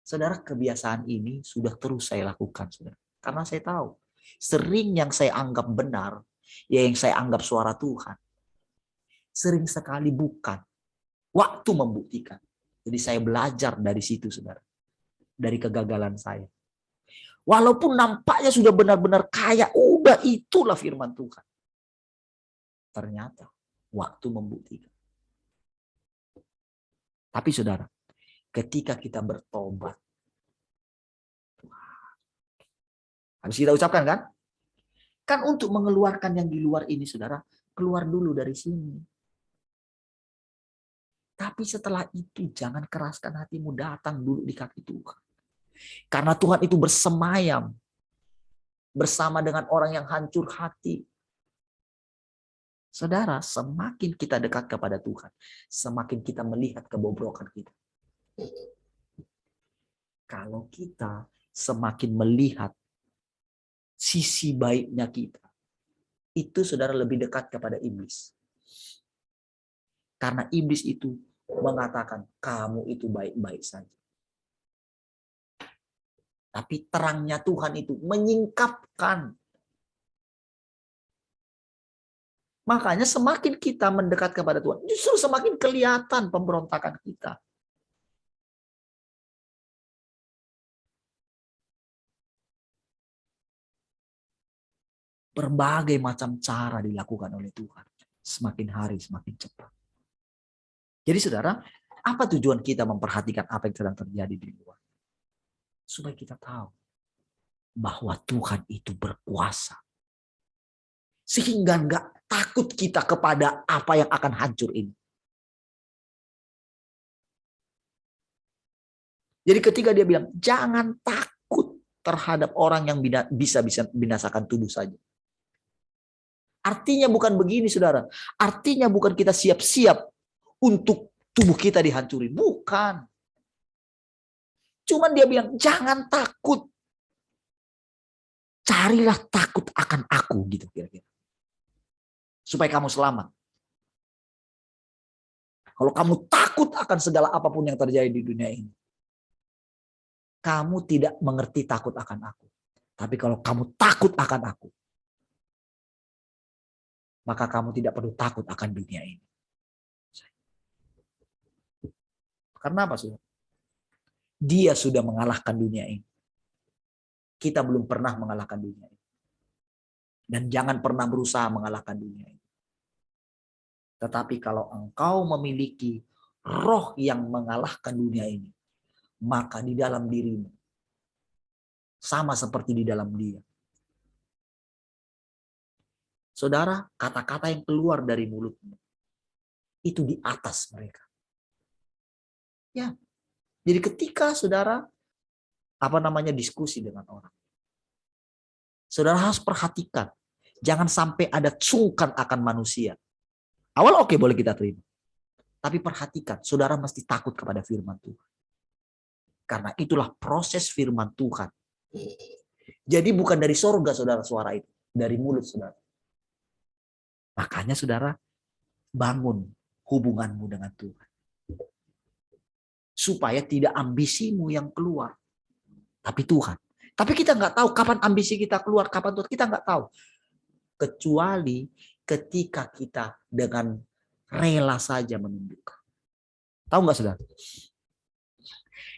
Saudara, kebiasaan ini sudah terus saya lakukan, saudara. Karena saya tahu, sering yang saya anggap benar, ya yang saya anggap suara Tuhan. Sering sekali bukan. Waktu membuktikan. Jadi saya belajar dari situ, saudara. Dari kegagalan saya. Walaupun nampaknya sudah benar-benar kaya, udah itulah firman Tuhan. Ternyata waktu membuktikan. Tapi saudara, ketika kita bertobat, harus kita ucapkan kan? Kan untuk mengeluarkan yang di luar ini, saudara, keluar dulu dari sini. Tapi setelah itu jangan keraskan hatimu, datang dulu di kaki Tuhan. Karena Tuhan itu bersemayam bersama dengan orang yang hancur hati. Saudara, semakin kita dekat kepada Tuhan, semakin kita melihat kebobrokan kita. Kalau kita semakin melihat sisi baiknya kita, itu saudara lebih dekat kepada iblis. Karena iblis itu mengatakan, kamu itu baik-baik saja. Tapi terangnya Tuhan itu menyingkapkan. Makanya semakin kita mendekat kepada Tuhan, justru semakin kelihatan pemberontakan kita. Berbagai macam cara dilakukan oleh Tuhan. Semakin hari semakin cepat. Jadi saudara, apa tujuan kita memperhatikan apa yang sedang terjadi di luar? Supaya kita tahu bahwa Tuhan itu berkuasa. Sehingga enggak takut kita kepada apa yang akan hancur ini. Jadi ketika dia bilang, jangan takut. terhadap orang yang bisa binasakan tubuh saja. Artinya bukan begini, saudara. Artinya bukan kita siap-siap untuk tubuh kita dihancurin. Bukan. Cuman dia bilang, jangan takut. Carilah takut akan aku, gitu kira-kira. Supaya kamu selamat. Kalau kamu takut akan segala apapun yang terjadi di dunia ini, kamu tidak mengerti takut akan aku. Tapi kalau kamu takut akan aku, maka kamu tidak perlu takut akan dunia ini. Karena apa, saudara? Dia sudah mengalahkan dunia ini. Kita belum pernah mengalahkan dunia ini. Dan jangan pernah berusaha mengalahkan dunia ini. Tetapi kalau engkau memiliki roh yang mengalahkan dunia ini, maka di dalam dirimu sama seperti di dalam dia. Saudara, kata-kata yang keluar dari mulutmu itu di atas mereka. Ya. Jadi ketika saudara diskusi dengan orang, saudara harus perhatikan, jangan sampai ada sungkan akan manusia. Awal oke, boleh kita terima. Tapi perhatikan, saudara mesti takut kepada firman Tuhan. Karena itulah proses firman Tuhan. Jadi bukan dari sorga, saudara, suara itu. Dari mulut, saudara. Makanya, saudara, bangun hubunganmu dengan Tuhan. Supaya tidak ambisimu yang keluar. Tapi Tuhan. Tapi kita nggak tahu kapan ambisi kita keluar, kapan Tuhan. Kita nggak tahu. Kecuali ketika kita dengan rela saja menundukkan. Tahu nggak, saudara?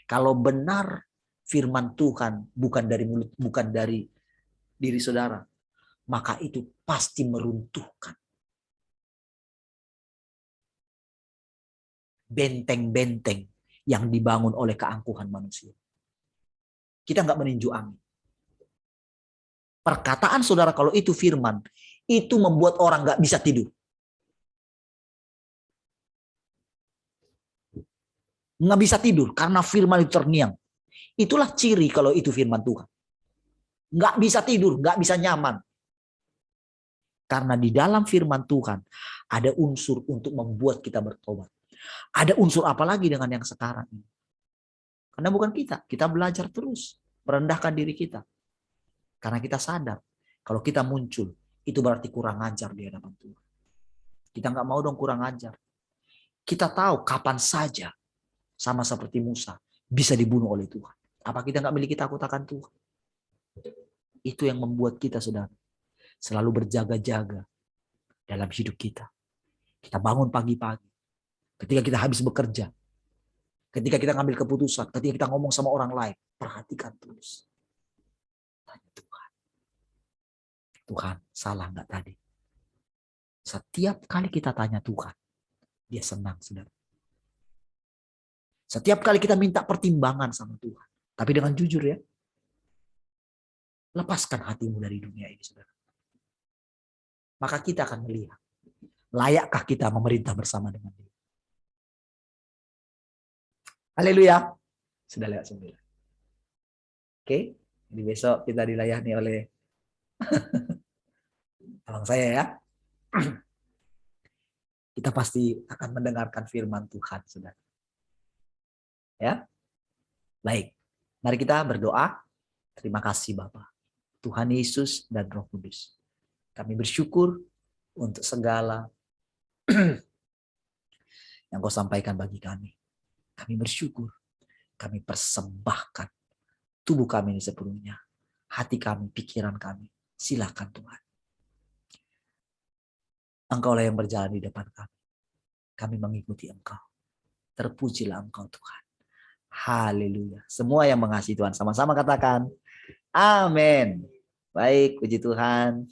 Kalau benar firman Tuhan bukan dari mulut, bukan dari diri saudara, maka itu pasti meruntuhkan benteng-benteng yang dibangun oleh keangkuhan manusia. Kita nggak meninju angin. Perkataan saudara kalau itu firman, itu membuat orang nggak bisa tidur. Nggak bisa tidur karena firman itu terngiang. Itulah ciri kalau itu firman Tuhan. Nggak bisa tidur, nggak bisa nyaman. Karena di dalam firman Tuhan ada unsur untuk membuat kita bertobat. Ada unsur apa lagi dengan yang sekarang ini? Karena bukan kita belajar terus merendahkan diri kita. Karena kita sadar kalau kita muncul itu berarti kurang ajar di hadapan Tuhan. Kita nggak mau dong kurang ajar. Kita tahu kapan saja sama seperti Musa bisa dibunuh oleh Tuhan. Apa kita nggak memiliki takut akan Tuhan? Itu yang membuat kita, saudara, selalu berjaga-jaga dalam hidup kita. Kita bangun pagi-pagi. Ketika kita habis bekerja. Ketika kita ngambil keputusan. Ketika kita ngomong sama orang lain. Perhatikan terus. Tanya Tuhan. Tuhan, salah nggak tadi? Setiap kali kita tanya Tuhan, dia senang, saudara. Setiap kali kita minta pertimbangan sama Tuhan. Tapi dengan jujur ya. Lepaskan hatimu dari dunia ini, saudara. Maka kita akan melihat. Layakkah kita memerintah bersama dengan dia? Haleluya. Sudah lewat 9. Oke. Jadi besok kita dilayani oleh abang saya ya. Kita pasti akan mendengarkan firman Tuhan, saudara. Ya. Baik. Mari kita berdoa. Terima kasih Bapa, Tuhan Yesus dan Roh Kudus. Kami bersyukur untuk segala yang Kau sampaikan bagi kami. Kami bersyukur. Kami persembahkan tubuh kami ini sepenuhnya. Hati kami, pikiran kami. Silakan Tuhan. Engkaulah yang berjalan di depan kami. Kami mengikuti Engkau. Terpujilah Engkau Tuhan. Haleluya. Semua yang mengasihi Tuhan sama-sama katakan amin. Baik, puji Tuhan.